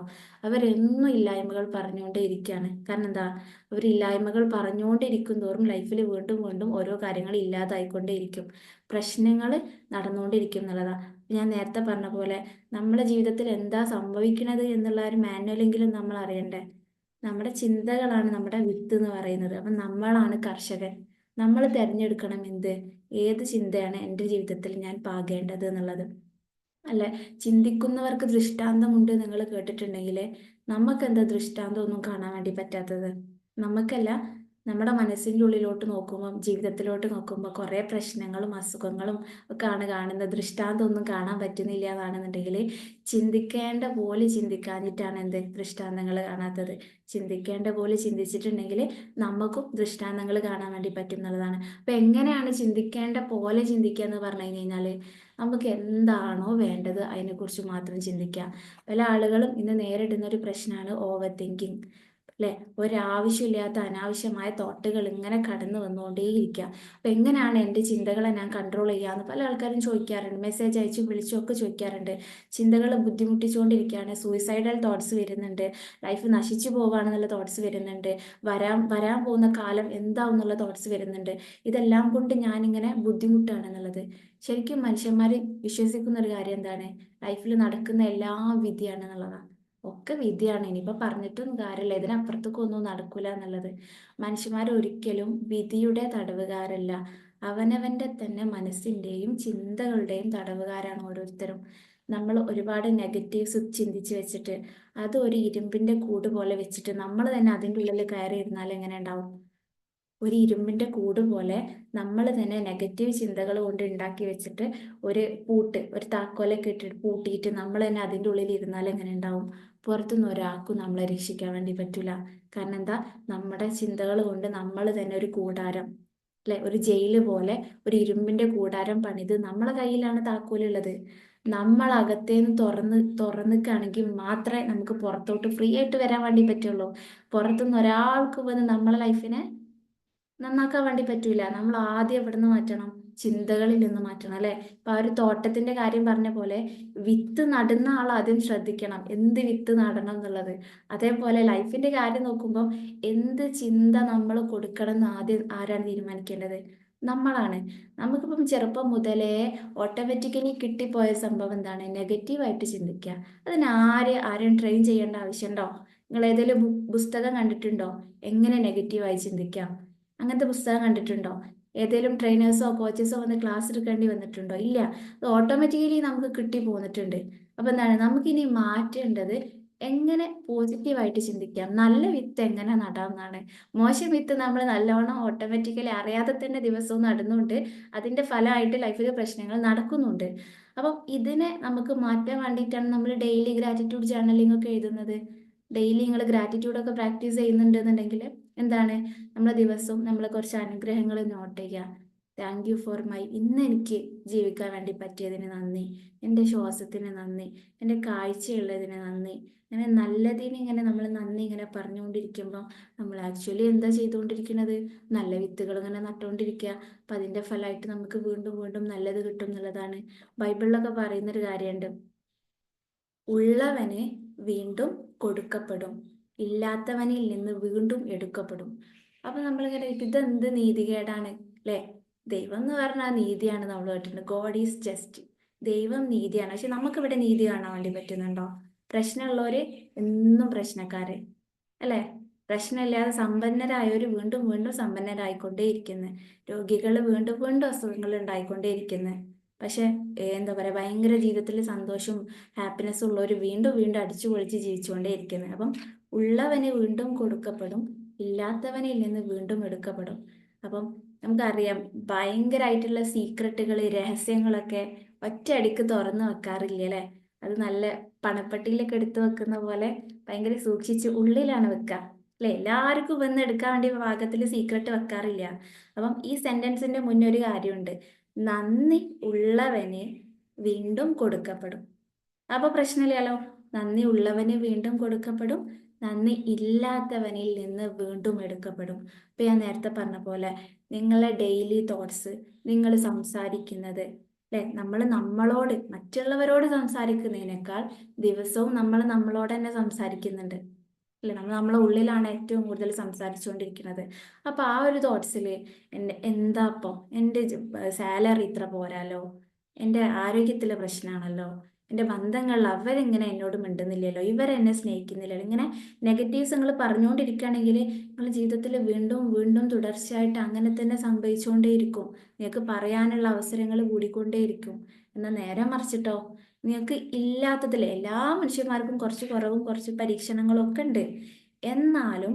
അവരെന്നും ഇല്ലായ്മകൾ പറഞ്ഞുകൊണ്ടേ ഇരിക്കുകയാണ്. കാരണം എന്താ, അവർ ഇല്ലായ്മകൾ പറഞ്ഞുകൊണ്ടിരിക്കും തോറും ലൈഫിൽ വീണ്ടും വീണ്ടും ഓരോ കാര്യങ്ങൾ ഇല്ലാതായിക്കൊണ്ടേയിരിക്കും, പ്രശ്നങ്ങൾ നടന്നുകൊണ്ടിരിക്കും എന്നുള്ളതാണ്. ഞാൻ നേരത്തെ പറഞ്ഞ പോലെ നമ്മുടെ ജീവിതത്തിൽ എന്താ സംഭവിക്കുന്നത് എന്നുള്ള ഒരു മാനുവലെങ്കിലും നമ്മൾ അറിയണ്ടേ. നമ്മുടെ ചിന്തകളാണ് നമ്മുടെ വിത്ത് എന്ന് പറയുന്നത്. അപ്പം നമ്മളാണ് കർഷകൻ. നമ്മൾ തിരഞ്ഞെടുക്കണം ഏത് ചിന്തയാണ് എൻ്റെ ജീവിതത്തിൽ ഞാൻ പാകേണ്ടത് എന്നുള്ളത്. അല്ലെ, ചിന്തിക്കുന്നവർക്ക് ദൃഷ്ടാന്തമുണ്ട് നിങ്ങൾ കേട്ടിട്ടുണ്ടെങ്കിൽ നമുക്കെന്താ ദൃഷ്ടാന്തം ഒന്നും കാണാൻ വേണ്ടി പറ്റാത്തത്? നമുക്കല്ല, നമ്മുടെ മനസ്സിൻ്റെ ഉള്ളിലോട്ട് നോക്കുമ്പം, ജീവിതത്തിലോട്ട് നോക്കുമ്പോൾ കുറേ പ്രശ്നങ്ങളും അസുഖങ്ങളും ഒക്കെയാണ് കാണുന്നത്. ദൃഷ്ടാന്തം ഒന്നും കാണാൻ പറ്റുന്നില്ല എന്നാണെന്നുണ്ടെങ്കിൽ ചിന്തിക്കേണ്ട പോലെ ചിന്തിക്കാഞ്ഞിട്ടാണ് ദൃഷ്ടാന്തങ്ങൾ കാണാത്തത്. ചിന്തിക്കേണ്ട പോലെ ചിന്തിച്ചിട്ടുണ്ടെങ്കിൽ നമുക്കും ദൃഷ്ടാന്തങ്ങൾ കാണാൻ വേണ്ടി പറ്റും എന്നുള്ളതാണ്. അപ്പം എങ്ങനെയാണ് ചിന്തിക്കേണ്ട പോലെ ചിന്തിക്കുക എന്ന് പറഞ്ഞു കഴിഞ്ഞാൽ, നമുക്ക് എന്താണോ വേണ്ടത് അതിനെക്കുറിച്ച് മാത്രം ചിന്തിക്കുക. പല ആളുകളും ഇന്ന് നേരിടുന്ന ഒരു പ്രശ്നമാണ് ഓവർ തിങ്കിങ്, അല്ലേ? ഒരാവശ്യമില്ലാത്ത അനാവശ്യമായ തോട്ടുകൾ ഇങ്ങനെ കടന്നു വന്നുകൊണ്ടേയിരിക്കുക. അപ്പം എങ്ങനെയാണ് എൻ്റെ ചിന്തകളെ ഞാൻ കൺട്രോൾ ചെയ്യാമെന്ന് പല ആൾക്കാരും ചോദിക്കാറുണ്ട്, മെസ്സേജ് അയച്ചും വിളിച്ചുമൊക്കെ ചോദിക്കാറുണ്ട്. ചിന്തകൾ ബുദ്ധിമുട്ടിച്ചുകൊണ്ടിരിക്കുകയാണ്, സൂയിസൈഡൽ തോട്ട്സ് വരുന്നുണ്ട്, ലൈഫ് നശിച്ചു പോവുകയാണെന്നുള്ള തോട്ട്സ് വരുന്നുണ്ട്, വരാൻ പോകുന്ന കാലം എന്താവും എന്നുള്ള തോട്ട്സ് വരുന്നുണ്ട്. ഇതെല്ലാം കൊണ്ട് ഞാനിങ്ങനെ ബുദ്ധിമുട്ടാണെന്നുള്ളത്. ശരിക്കും മനുഷ്യന്മാർ വിശ്വസിക്കുന്ന ഒരു കാര്യം എന്താണ്, ലൈഫിൽ നടക്കുന്ന എല്ലാം വിധിയാണെന്നുള്ളതാണ്. ഒക്കെ വിധിയാണ്, ഇനിയിപ്പോൾ പറഞ്ഞിട്ടൊന്നും കാര്യമില്ല, ഇതിനപ്പുറത്തേക്ക് ഒന്നും നടക്കൂല എന്നുള്ളത്. മനുഷ്യന്മാർ ഒരിക്കലും വിധിയുടെ തടവുകാരല്ല, അവനവൻ്റെ തന്നെ മനസ്സിൻ്റെയും ചിന്തകളുടെയും തടവുകാരാണ് ഓരോരുത്തരും. നമ്മൾ ഒരുപാട് നെഗറ്റീവ്സ് ചിന്തിച്ച് വെച്ചിട്ട് അത് ഒരു ഇരുമ്പിൻ്റെ കൂട് പോലെ വെച്ചിട്ട് നമ്മൾ തന്നെ അതിൻ്റെ ഉള്ളിൽ കയറി ഇരുന്നാൽ എങ്ങനെ ഉണ്ടാവും? ഒരു ഇരുമ്പിൻ്റെ കൂട് പോലെ നമ്മൾ തന്നെ നെഗറ്റീവ് ചിന്തകൾ കൊണ്ട് ഉണ്ടാക്കി വെച്ചിട്ട് ഒരു താക്കോലൊക്കെ ഇട്ടിട്ട് പൂട്ടിയിട്ട് നമ്മൾ തന്നെ അതിൻ്റെ ഉള്ളിൽ ഇരുന്നാൽ എങ്ങനെ ഉണ്ടാവും? പുറത്തുനിന്ന് ഒരാൾക്കും നമ്മളെ രക്ഷിക്കാൻ വേണ്ടി പറ്റില്ല. കാരണം എന്താ, നമ്മുടെ ചിന്തകൾ കൊണ്ട് നമ്മൾ തന്നെ ഒരു കൂടാരം, അല്ലെ, ഒരു ജയില് പോലെ ഒരു ഇരുമ്പിൻ്റെ കൂടാരം പണിത് നമ്മളെ കയ്യിലാണ് താക്കോലുള്ളത്. നമ്മൾ അകത്തേന്ന് തുറന്നിക്കുകയാണെങ്കിൽ മാത്രമേ നമുക്ക് പുറത്തോട്ട് ഫ്രീ ആയിട്ട് വരാൻ വേണ്ടി പറ്റുള്ളൂ. പുറത്തുനിന്ന് ഒരാൾക്ക് വന്ന് നമ്മളെ ലൈഫിനെ നന്നാക്കാൻ വേണ്ടി പറ്റൂല. നമ്മൾ ആദ്യം എവിടെ നിന്ന് മാറ്റണം? ചിന്തകളിൽ നിന്ന് മാറ്റണം, അല്ലെ? ഇപ്പൊ ആ ഒരു തോട്ടത്തിന്റെ കാര്യം പറഞ്ഞ പോലെ വിത്ത് നടുന്ന ആൾ ആദ്യം ശ്രദ്ധിക്കണം എന്ത് വിത്ത് നടണം എന്നുള്ളത്. അതേപോലെ ലൈഫിന്റെ കാര്യം നോക്കുമ്പോൾ എന്ത് ചിന്ത നമ്മൾ കൊടുക്കണം എന്ന് ആദ്യം ആരാണ് തീരുമാനിക്കേണ്ടത്? നമ്മളാണ്. നമുക്കിപ്പം ചെറുപ്പം മുതലേ ഓട്ടോമാറ്റിക്കലി കിട്ടിപ്പോയ സംഭവം എന്താണ്? നെഗറ്റീവായിട്ട് ചിന്തിക്കുക. അതിന് ആരെയും ട്രെയിൻ ചെയ്യേണ്ട ആവശ്യമുണ്ടോ? നിങ്ങൾ ഏതെങ്കിലും പുസ്തകം കണ്ടിട്ടുണ്ടോ എങ്ങനെ നെഗറ്റീവായി ചിന്തിക്കാം? അങ്ങനത്തെ പുസ്തകം കണ്ടിട്ടുണ്ടോ? ഏതെങ്കിലും ട്രെയിനേഴ്സോ കോച്ചസോ വന്ന് ക്ലാസ് എടുക്കേണ്ടി വന്നിട്ടുണ്ടോ? ഇല്ല. അത് ഓട്ടോമാറ്റിക്കലി നമുക്ക് കിട്ടി പോന്നിട്ടുണ്ട്. അപ്പൊ എന്താണ് നമുക്കിനി മാറ്റേണ്ടത്? എങ്ങനെ പോസിറ്റീവായിട്ട് ചിന്തിക്കാം, നല്ല വിത്ത് എങ്ങനെ നടാമെന്നാണ്. മോശം വിത്ത് നമ്മൾ നല്ലോണം ഓട്ടോമാറ്റിക്കലി അറിയാതെ തന്നെ ദിവസവും നടുന്നുണ്ട്. അതിന്റെ ഫലമായിട്ട് ലൈഫിൽ പ്രശ്നങ്ങൾ നടക്കുന്നുണ്ട്. അപ്പം ഇതിനെ നമുക്ക് മാറ്റാൻ വേണ്ടിയിട്ടാണ് നമ്മൾ ഡെയിലി ഗ്രാറ്റിറ്റ്യൂഡ് ജേർണലിംഗ് ഒക്കെ എഴുതുന്നത്. ഡെയിലി നിങ്ങൾ ഗ്രാറ്റിറ്റ്യൂഡൊക്കെ പ്രാക്ടീസ് ചെയ്യുന്നുണ്ടെന്നുണ്ടെങ്കിൽ എന്താണ്, നമ്മളെ ദിവസവും നമ്മൾ കുറച്ച് അനുഗ്രഹങ്ങൾ നോട്ട് ചെയ്യുക. താങ്ക് യു ഫോർ മൈ, ഇന്ന് എനിക്ക് ജീവിക്കാൻ വേണ്ടി പറ്റിയതിന് നന്ദി, എൻ്റെ ശ്വാസത്തിന് നന്ദി, എൻ്റെ കാഴ്ചയുള്ളതിന് നന്ദി. അങ്ങനെ നല്ലതിന് ഇങ്ങനെ നമ്മൾ നന്ദി ഇങ്ങനെ പറഞ്ഞുകൊണ്ടിരിക്കുമ്പോൾ നമ്മൾ ആക്ച്വലി എന്താ ചെയ്തുകൊണ്ടിരിക്കുന്നത്? നല്ല വിത്തുകൾ ഇങ്ങനെ നട്ടുകൊണ്ടിരിക്കുക. അപ്പം അതിൻ്റെ ഫലമായിട്ട് നമുക്ക് വീണ്ടും വീണ്ടും നല്ലത് കിട്ടും എന്നുള്ളതാണ്. ബൈബിളിലൊക്കെ പറയുന്നൊരു കാര്യമുണ്ട്, ഉള്ളവന് വീണ്ടും കൊടുക്കപ്പെടും, ഇല്ലാത്തവനിൽ നിന്ന് വീണ്ടും എടുക്കപ്പെടും. അപ്പൊ നമ്മളിങ്ങനെ ഇതെന്ത് നീതികേടാണ്, അല്ലേ? ദൈവം എന്ന് പറഞ്ഞാൽ നീതിയാണ്. നമ്മൾ കേട്ടിട്ടുണ്ട്, ഗോഡ് ഈസ് ജസ്റ്റ്, ദൈവം നീതിയാണ്. പക്ഷെ നമുക്കിവിടെ നീതി കാണാൻ വേണ്ടി പറ്റുന്നുണ്ടോ? പ്രശ്നമുള്ളവര് എന്നും പ്രശ്നക്കാര്, അല്ലേ? പ്രശ്നമില്ലാതെ സമ്പന്നരായവർ വീണ്ടും വീണ്ടും സമ്പന്നരായിക്കൊണ്ടേയിരിക്കുന്നു. രോഗികൾ വീണ്ടും വീണ്ടും അസുഖങ്ങൾ ഉണ്ടായിക്കൊണ്ടേയിരിക്കുന്നു. പക്ഷെ എന്താ പറയുക, ഭയങ്കര ജീവിതത്തിൽ സന്തോഷവും ഹാപ്പിനെസ്സും ഉള്ളവർ വീണ്ടും വീണ്ടും അടിച്ചു പൊളിച്ച് ജീവിച്ചുകൊണ്ടേ ഇരിക്കുന്നത്. അപ്പം ഉള്ളവന് വീണ്ടും കൊടുക്കപ്പെടും, ഇല്ലാത്തവനിൽ നിന്ന് വീണ്ടും എടുക്കപ്പെടും. അപ്പം നമുക്കറിയാം, ഭയങ്കരമായിട്ടുള്ള സീക്രട്ടുകൾ, രഹസ്യങ്ങളൊക്കെ ഒറ്റയടിക്ക് തുറന്നു വെക്കാറില്ല, അല്ലേ? അത് നല്ല പണപ്പെട്ടിയിലൊക്കെ എടുത്തു വെക്കുന്ന പോലെ ഭയങ്കര സൂക്ഷിച്ച് ഉള്ളിലാണ് വെക്കുക, അല്ലെ? എല്ലാവർക്കും വന്ന് എടുക്കാൻ വേണ്ടി പാകത്തിൽ സീക്രട്ട് വെക്കാറില്ല. അപ്പം ഈ സെന്റൻസിന്റെ മുന്നേ ഒരു കാര്യമുണ്ട്, നന്ദി ഉള്ളവന് വീണ്ടും കൊടുക്കപ്പെടും. അപ്പൊ പ്രശ്നമില്ലല്ലോ, നന്ദി ഉള്ളവന് വീണ്ടും കൊടുക്കപ്പെടും, നന്ദി ഇല്ലാത്തവനിൽ നിന്ന് വീണ്ടും എടുക്കപ്പെടും. ഇപ്പൊ ഞാൻ നേരത്തെ പറഞ്ഞ പോലെ നിങ്ങളെ ഡെയിലി തോട്ട്സ്, നിങ്ങൾ സംസാരിക്കുന്നത്, അല്ലെ? നമ്മൾ നമ്മളോട്, മറ്റുള്ളവരോട് സംസാരിക്കുന്നതിനേക്കാൾ ദിവസവും നമ്മൾ നമ്മളോട് തന്നെ സംസാരിക്കുന്നുണ്ട്, അല്ലെ? നമ്മൾ നമ്മളെ ഉള്ളിലാണ് ഏറ്റവും കൂടുതൽ സംസാരിച്ചുകൊണ്ടിരിക്കുന്നത്. അപ്പൊ ആ ഒരു തോട്ട്സിൽ എന്താ ഇപ്പം എൻ്റെ സാലറി ഇത്ര പോരാലോ, എൻ്റെ ആരോഗ്യത്തിലെ പ്രശ്നമാണല്ലോ, എൻ്റെ ബന്ധങ്ങളിൽ അവരെങ്ങനെ എന്നോട് മിണ്ടുന്നില്ലല്ലോ, ഇവരെന്നെ സ്നേഹിക്കുന്നില്ലല്ലോ, ഇങ്ങനെ നെഗറ്റീവ്സ് നിങ്ങൾ പറഞ്ഞുകൊണ്ടിരിക്കുകയാണെങ്കിൽ നിങ്ങൾ ജീവിതത്തിൽ വീണ്ടും വീണ്ടും തുടർച്ചയായിട്ട് അങ്ങനെ തന്നെ സംഭവിച്ചുകൊണ്ടേയിരിക്കും. നിങ്ങൾക്ക് പറയാനുള്ള അവസരങ്ങൾ കൂടിക്കൊണ്ടേയിരിക്കും. എന്നാൽ നേരെ മറിച്ചിട്ടോ, നിങ്ങൾക്ക് ഇല്ലാത്തതിൽ, എല്ലാ മനുഷ്യന്മാർക്കും കുറച്ച് കുറവും കുറച്ച് പരീക്ഷണങ്ങളും ഒക്കെ ഉണ്ട്. എന്നാലും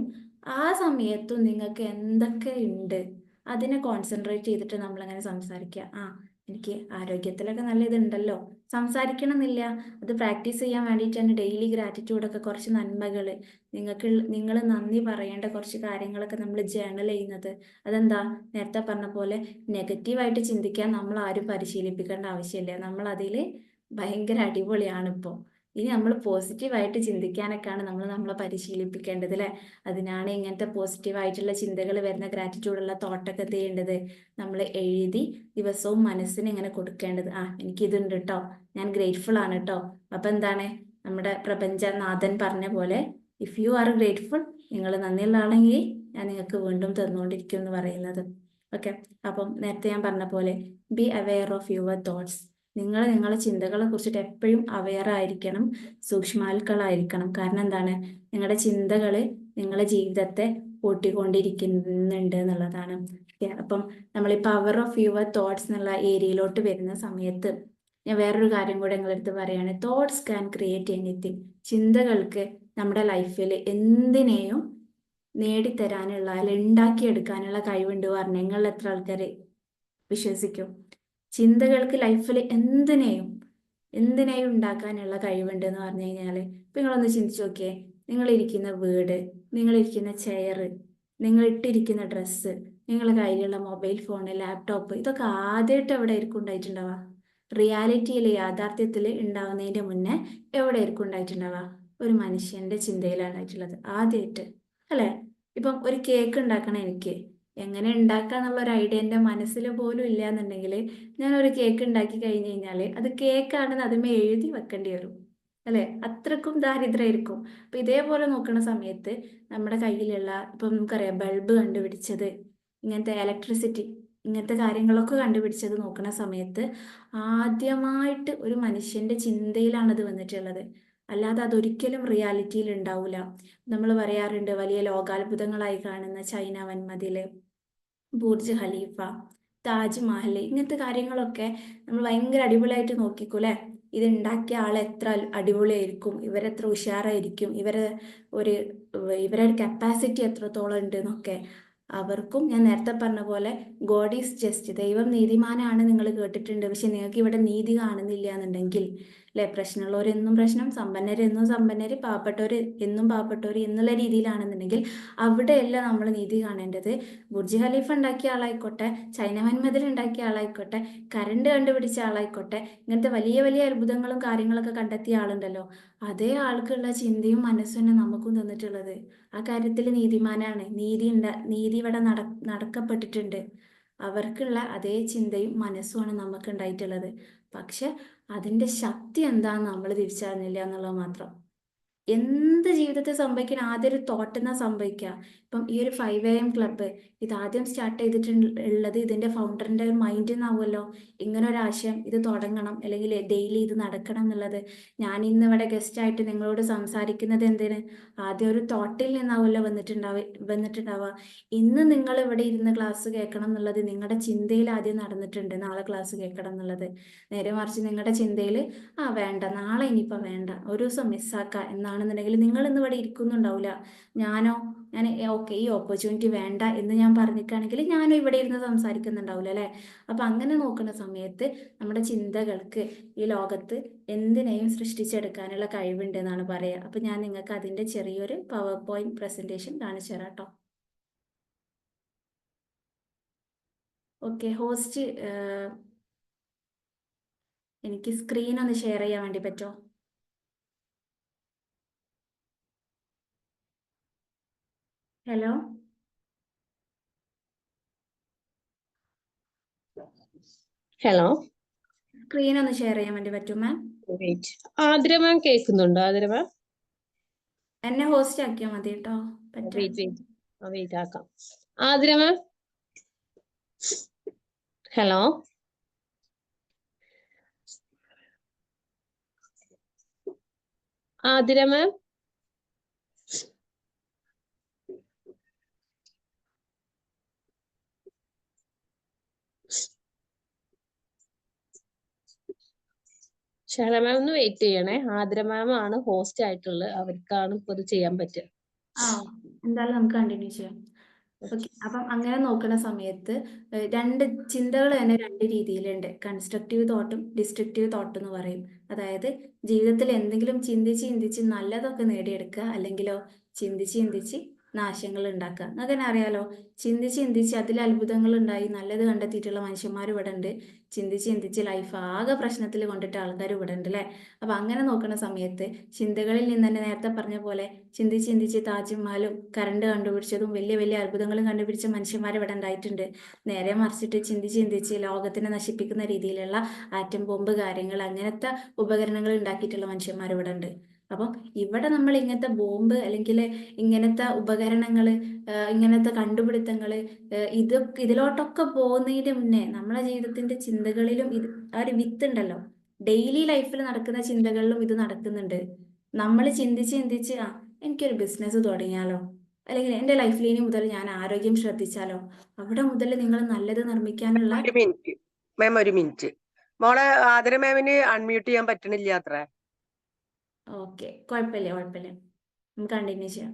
ആ സമയത്തും നിങ്ങൾക്ക് എന്തൊക്കെ ഉണ്ട് അതിനെ കോൺസെൻട്രേറ്റ് ചെയ്തിട്ട് നമ്മളങ്ങനെ സംസാരിക്കുക. എനിക്ക് ആരോഗ്യത്തിലൊക്കെ നല്ല ഇതുണ്ടല്ലോ, സംസാരിക്കണം എന്നില്ല. അത് പ്രാക്ടീസ് ചെയ്യാൻ വേണ്ടിയിട്ടാണ് ഡെയിലി ഗ്രാറ്റിറ്റ്യൂഡൊക്കെ, കുറച്ച് നന്മകൾ, നിങ്ങൾ നന്ദി പറയേണ്ട കുറച്ച് കാര്യങ്ങളൊക്കെ നമ്മൾ ജേണൽ ചെയ്യുന്നത്. അതെന്താ, നേരത്തെ പറഞ്ഞ പോലെ നെഗറ്റീവായിട്ട് ചിന്തിക്കാൻ നമ്മൾ ആരും പരിശീലിപ്പിക്കേണ്ട ആവശ്യമില്ല. നമ്മൾ അതിൽ ഭയങ്കര അടിപൊളിയാണ് ഇപ്പോൾ. ഇനി നമ്മൾ പോസിറ്റീവായിട്ട് ചിന്തിക്കാനൊക്കെയാണ് നമ്മളെ പരിശീലിപ്പിക്കേണ്ടത്, അല്ലേ? അതിനാണ് ഇങ്ങനത്തെ പോസിറ്റീവായിട്ടുള്ള ചിന്തകൾ വരുന്ന ഗ്രാറ്റിറ്റ്യൂഡുള്ള തോട്ടൊക്കെ ചെയ്യേണ്ടത്. നമ്മൾ എഴുതി ദിവസവും മനസ്സിന് ഇങ്ങനെ കൊടുക്കേണ്ടത്. എനിക്കിതുണ്ട് കേട്ടോ, ഞാൻ ഗ്രേറ്റ്ഫുൾ ആണ് കേട്ടോ. അപ്പൊ എന്താണ്, നമ്മുടെ പ്രപഞ്ചനാഥൻ പറഞ്ഞ പോലെ, ഇഫ് യു ആർ ഗ്രേറ്റ്ഫുൾ, നിങ്ങൾ നന്ദിയുള്ള ആണെങ്കിൽ ഞാൻ നിങ്ങൾക്ക് വീണ്ടും തന്നുകൊണ്ടിരിക്കും എന്ന് പറയുന്നത്. ഓക്കെ, അപ്പം നേരത്തെ ഞാൻ പറഞ്ഞ പോലെ be aware of your thoughts. നിങ്ങളെ ചിന്തകളെ കുറിച്ചിട്ട് എപ്പോഴും അവെയർ ആയിരിക്കണം, സൂക്ഷ്മാൽക്കളായിരിക്കണം. കാരണം എന്താണ്, നിങ്ങളുടെ ചിന്തകൾ നിങ്ങളുടെ ജീവിതത്തെ കൂട്ടിക്കൊണ്ടിരിക്കുന്നുണ്ട് എന്നുള്ളതാണ്. അപ്പം നമ്മൾ ഈ പവർ ഓഫ് യുവർ തോട്ട്സ് എന്നുള്ള ഏരിയയിലോട്ട് വരുന്ന സമയത്ത് ഞാൻ വേറൊരു കാര്യം കൂടെ നിങ്ങളടുത്ത് പറയാണ്. Thoughts can create anything. ചിന്തകൾക്ക് നമ്മുടെ ലൈഫിൽ എന്തിനേയും നേടിത്തരാനുള്ള, അല്ലെങ്കിൽ ഉണ്ടാക്കിയെടുക്കാനുള്ള കഴിവുണ്ട് പറഞ്ഞാൽ നിങ്ങൾ എത്ര ആൾക്കാർ വിശ്വസിക്കും? ചിന്തകൾക്ക് ലൈഫിൽ എന്തിനേയും ഉണ്ടാക്കാനുള്ള കഴിവുണ്ട് എന്ന് പറഞ്ഞു കഴിഞ്ഞാൽ, ഇപ്പം നിങ്ങളൊന്ന് ചിന്തിച്ചു നോക്കിയേ, നിങ്ങളിരിക്കുന്ന വീട്, നിങ്ങളിരിക്കുന്ന ചെയർ, നിങ്ങൾ ഇട്ടിരിക്കുന്ന ഡ്രസ്സ്, നിങ്ങളുടെ കയ്യിലുള്ള മൊബൈൽ ഫോൺ, ലാപ്ടോപ്പ്, ഇതൊക്കെ ആദ്യമായിട്ട് എവിടെ ആയിരിക്കും ഉണ്ടായിട്ടുണ്ടാവുക? റിയാലിറ്റിയിൽ യാഥാർത്ഥ്യത്തിൽ ഉണ്ടാവുന്നതിന്റെ മുന്നേ എവിടെ ആയിരിക്കും ഉണ്ടായിട്ടുണ്ടാവുക? ഒരു മനുഷ്യന്റെ ചിന്തയിലാണ് ഉണ്ടായിട്ടുള്ളത് ആദ്യമായിട്ട്, അല്ലെ? ഇപ്പം ഒരു കേക്ക് ഉണ്ടാക്കണം, എനിക്ക് എങ്ങനെ ഉണ്ടാക്കാന്നുള്ള ഒരു ഐഡിയ എൻ്റെ മനസ്സിൽ പോലും ഇല്ല എന്നുണ്ടെങ്കിൽ ഞാൻ ഒരു കേക്ക് ഉണ്ടാക്കി കഴിഞ്ഞ് കഴിഞ്ഞാൽ അത് കേക്കാണെന്ന് അതുമേ എഴുതി വെക്കേണ്ടി വരും, അല്ലെ? അത്രക്കും ദാരിദ്ര്യമായിരിക്കും. അപ്പൊ ഇതേപോലെ നോക്കുന്ന സമയത്ത് നമ്മുടെ കയ്യിലുള്ള, ഇപ്പം നമുക്കറിയാം ബൾബ് കണ്ടുപിടിച്ചത്, ഇങ്ങനത്തെ ഇലക്ട്രിസിറ്റി, ഇങ്ങനത്തെ കാര്യങ്ങളൊക്കെ കണ്ടുപിടിച്ചത് നോക്കുന്ന സമയത്ത് ആദ്യമായിട്ട് ഒരു മനുഷ്യന്റെ ചിന്തയിലാണ് അത് വന്നിട്ടുള്ളത്. അല്ലാതെ അതൊരിക്കലും റിയാലിറ്റിയിൽ ഉണ്ടാവില്ല. നമ്മൾ പറയാറുണ്ട് വലിയ ലോകാത്ഭുതങ്ങളായി കാണുന്ന ചൈന വൻമതില്, ബുർജ് ഖലീഫ, താജ്മഹൽ, ഇങ്ങനത്തെ കാര്യങ്ങളൊക്കെ നമ്മൾ ഭയങ്കര അടിപൊളിയായിട്ട് നോക്കിക്കൂ അല്ലെ? ഇത് ഉണ്ടാക്കിയ ആൾ എത്ര അടിപൊളിയായിരിക്കും, ഇവരെത്ര ഉഷാറായിരിക്കും, ഇവരുടെ കപ്പാസിറ്റി എത്രത്തോളം ഉണ്ട് എന്നൊക്കെ. അവർക്കും ഞാൻ നേരത്തെ പറഞ്ഞ പോലെ ഗോഡ് ഈസ് ജസ്റ്റ്, ദൈവം നീതിമാനാണ് നിങ്ങൾ കേട്ടിട്ടുണ്ട്, പക്ഷെ നിങ്ങൾക്ക് ഇവിടെ നീതി കാണുന്നില്ല എന്നുണ്ടെങ്കിൽ, അല്ലെ? പ്രശ്നമുള്ളവരെന്നും പ്രശ്നം, സമ്പന്നരെന്നും സമ്പന്നര്, പാവപ്പെട്ടവർ എന്നും പാവപ്പെട്ടവർ എന്നുള്ള രീതിയിലാണെന്നുണ്ടെങ്കിൽ അവിടെയല്ല നമ്മൾ നീതി കാണേണ്ടത്. ബുർജ് ഖലീഫ ഉണ്ടാക്കിയ ആളായിക്കോട്ടെ, ചൈന വൻമതിൽ ഉണ്ടാക്കിയ ആളായിക്കോട്ടെ, കറണ്ട് കണ്ടുപിടിച്ച ആളായിക്കോട്ടെ, ഇങ്ങനത്തെ വലിയ വലിയ അത്ഭുതങ്ങളും കാര്യങ്ങളൊക്കെ കണ്ടെത്തിയ ആളുണ്ടല്ലോ, അതേ ആൾക്കുള്ള ചിന്തയും മനസ്സും തന്നെ നമുക്കും തന്നിട്ടുള്ളത്. ആ കാര്യത്തിൽ നീതിമാനാണ്, നീതി ഇവിടെ നടക്കപ്പെട്ടിട്ടുണ്ട്. അവർക്കുള്ള അതേ ചിന്തയും മനസ്സുമാണ് നമുക്ക് ഉണ്ടായിട്ടുള്ളത്. പക്ഷെ അതിന്റെ ശക്തി എന്താന്ന് നമ്മൾ തിരിച്ചറിഞ്ഞില്ല എന്നുള്ളത് മാത്രം. എന്ത് ജീവിതത്തിൽ സംഭവിക്കാൻ ആദ്യം ഒരു തോട്ട് എന്നാ സംഭവിക്കുക. ഇപ്പം ഈ ഒരു 5 AM ക്ലബ്ബ് ഇത് ആദ്യം സ്റ്റാർട്ട് ചെയ്തിട്ടുള്ളത് ഇതിന്റെ ഫൗണ്ടറിന്റെ ഒരു മൈൻഡിൽ നിന്നാവുമല്ലോ. ഇങ്ങനെ ഒരു ആശയം, ഇത് തുടങ്ങണം അല്ലെങ്കിൽ ഡെയിലി ഇത് നടക്കണം എന്നുള്ളത്. ഞാൻ ഇന്ന് ഇവിടെ ഗസ്റ്റ് ആയിട്ട് നിങ്ങളോട് സംസാരിക്കുന്നത് എന്തിന്? ആദ്യം ഒരു തോട്ടിൽ നിന്നാവുമല്ലോ വന്നിട്ടുണ്ടാവുക. ഇന്ന് നിങ്ങൾ ഇവിടെ ഇരുന്ന് ക്ലാസ് കേൾക്കണം എന്നുള്ളത് നിങ്ങളുടെ ചിന്തയിൽ ആദ്യം നടന്നിട്ടുണ്ട്, നാളെ ക്ലാസ് കേൾക്കണം എന്നുള്ളത്. നേരെ മറിച്ച് നിങ്ങളുടെ ചിന്തയിൽ വേണ്ട, നാളെ ഇനിയിപ്പോൾ വേണ്ട, ഒരു ദിവസം മിസ്സാക്കാം എന്നാണെന്നുണ്ടെങ്കിൽ നിങ്ങൾ ഇന്ന് ഇവിടെ ഇരിക്കുന്നുണ്ടാവില്ല. ഞാൻ ഓക്കെ ഈ ഓപ്പർച്യൂണിറ്റി വേണ്ട എന്ന് ഞാൻ പറഞ്ഞിട്ടാണെങ്കിൽ ഞാനും ഇവിടെ ഇരുന്ന് സംസാരിക്കുന്നുണ്ടാവില്ല, അല്ലെ? അപ്പൊ അങ്ങനെ നോക്കുന്ന സമയത്ത് നമ്മുടെ ചിന്തകൾക്ക് ഈ ലോകത്ത് എന്തിനേയും സൃഷ്ടിച്ചെടുക്കാനുള്ള കഴിവുണ്ട് എന്നാണ് പറയുക. അപ്പൊ ഞാൻ നിങ്ങൾക്ക് അതിന്റെ ചെറിയൊരു പവർ പോയിന്റ് പ്രസന്റേഷൻ കാണിച്ചു തരാം കേട്ടോ. ഓക്കെ, ഹോസ്റ്റ് എനിക്ക് സ്ക്രീൻ ഒന്ന് ഷെയർ ചെയ്യാൻ വേണ്ടി പറ്റുമോ? ഹലോ, ഹലോ, സ്ക്രീൻ ഒന്ന് ഷെയർ ചെയ്യാൻ വേണ്ടി പറ്റുമോ മാം? വെയിറ്റ്. ആതിര മാം കേൾക്കുന്നുണ്ടോ? ആതിര മാം എന്നെ ഹോസ്റ്റ് ആക്കിയാൽ മതി കേട്ടോ. വെയിറ്റ് ആക്കാം. ആതിര മാം, ഹലോ, ആതിര മാം, ശാല മാം ഒന്ന് വെയിറ്റ് ചെയ്യണേ. ആതിര മാം ആണ് ഹോസ്റ്റ് ആയിട്ടുള്ളത്, അവർക്കാണ് ഇപ്പൊ ഇത് ചെയ്യാൻ പറ്റുക. എന്തായാലും നമുക്ക് കണ്ടിന്യൂ ചെയ്യാം. ഓക്കെ, അപ്പം അങ്ങനെ നോക്കുന്ന സമയത്ത് രണ്ട് ചിന്തകൾ തന്നെ രണ്ട് രീതിയിലുണ്ട്. കൺസ്ട്രക്റ്റീവ് തോട്ടും ഡിസ്ട്രക്റ്റീവ് തോട്ടും എന്ന് പറയും. അതായത് ജീവിതത്തിൽ എന്തെങ്കിലും ചിന്തിച്ച് നല്ലതൊക്കെ നേടിയെടുക്കുക, അല്ലെങ്കിലോ ചിന്തിച്ച് നാശങ്ങൾ ഉണ്ടാക്കുക. നിങ്ങൾക്ക് തന്നെ അറിയാലോ, ചിന്തിച്ച് അതിൽ അത്ഭുതങ്ങൾ ഉണ്ടായി നല്ലത് കണ്ടെത്തിയിട്ടുള്ള മനുഷ്യന്മാർ ഇവിടെ ഉണ്ട്. ചിന്തിച്ച് ലൈഫ് ആകെ പ്രശ്നത്തിൽ കൊണ്ടിട്ട് ആൾക്കാർ ഇവിടെ ഉണ്ട്, അല്ലെ? അപ്പൊ അങ്ങനെ നോക്കുന്ന സമയത്ത് ചിന്തകളിൽ നിന്ന് തന്നെ നേരത്തെ പറഞ്ഞ പോലെ ചിന്തിച്ച് താജ്മഹലും കറണ്ട് കണ്ടുപിടിച്ചതും വലിയ വലിയ അത്ഭുതങ്ങളും കണ്ടുപിടിച്ച മനുഷ്യന്മാർ ഇവിടെ ഉണ്ടായിട്ടുണ്ട്. നേരെ മറിച്ചിട്ട് ചിന്തിച്ച് ലോകത്തിനെ നശിപ്പിക്കുന്ന രീതിയിലുള്ള ആറ്റം ബോംബ് കാര്യങ്ങൾ, അങ്ങനത്തെ ഉപകരണങ്ങൾ ഉണ്ടാക്കിയിട്ടുള്ള മനുഷ്യന്മാർ ഇവിടെ ഉണ്ട്. അപ്പം ഇവിടെ നമ്മൾ ഇങ്ങനത്തെ ബോംബ് അല്ലെങ്കിൽ ഇങ്ങനത്തെ ഉപകരണങ്ങൾ, ഇങ്ങനത്തെ കണ്ടുപിടുത്തങ്ങൾ, ഇതിലോട്ടൊക്കെ പോകുന്നതിന് മുന്നേ നമ്മളെ ജീവിതത്തിന്റെ ചിന്തകളിലും ആ ഒരു വിത്ത് ഉണ്ടല്ലോ, ഡെയിലി ലൈഫിൽ നടക്കുന്ന ചിന്തകളിലും ഇത് നടക്കുന്നുണ്ട്. നമ്മൾ ചിന്തിച്ച് എനിക്കൊരു ബിസിനസ് തുടങ്ങിയാലോ, അല്ലെങ്കിൽ എൻ്റെ ലൈഫിൽ ഇനി മുതൽ ഞാൻ ആരോഗ്യം ശ്രദ്ധിച്ചാലോ, അവിടെ മുതൽ നിങ്ങൾ നല്ലത് നിർമ്മിക്കാനുള്ള. ഒരു മിനിറ്റ് മോളെ, ആതിര മാമിന് അൺമ്യൂട്ട് ചെയ്യാൻ പറ്റണില്ല അത്ര. ഓക്കെ, കുഴപ്പമില്ല, നമുക്ക് കണ്ടിന്യൂ ചെയ്യാം.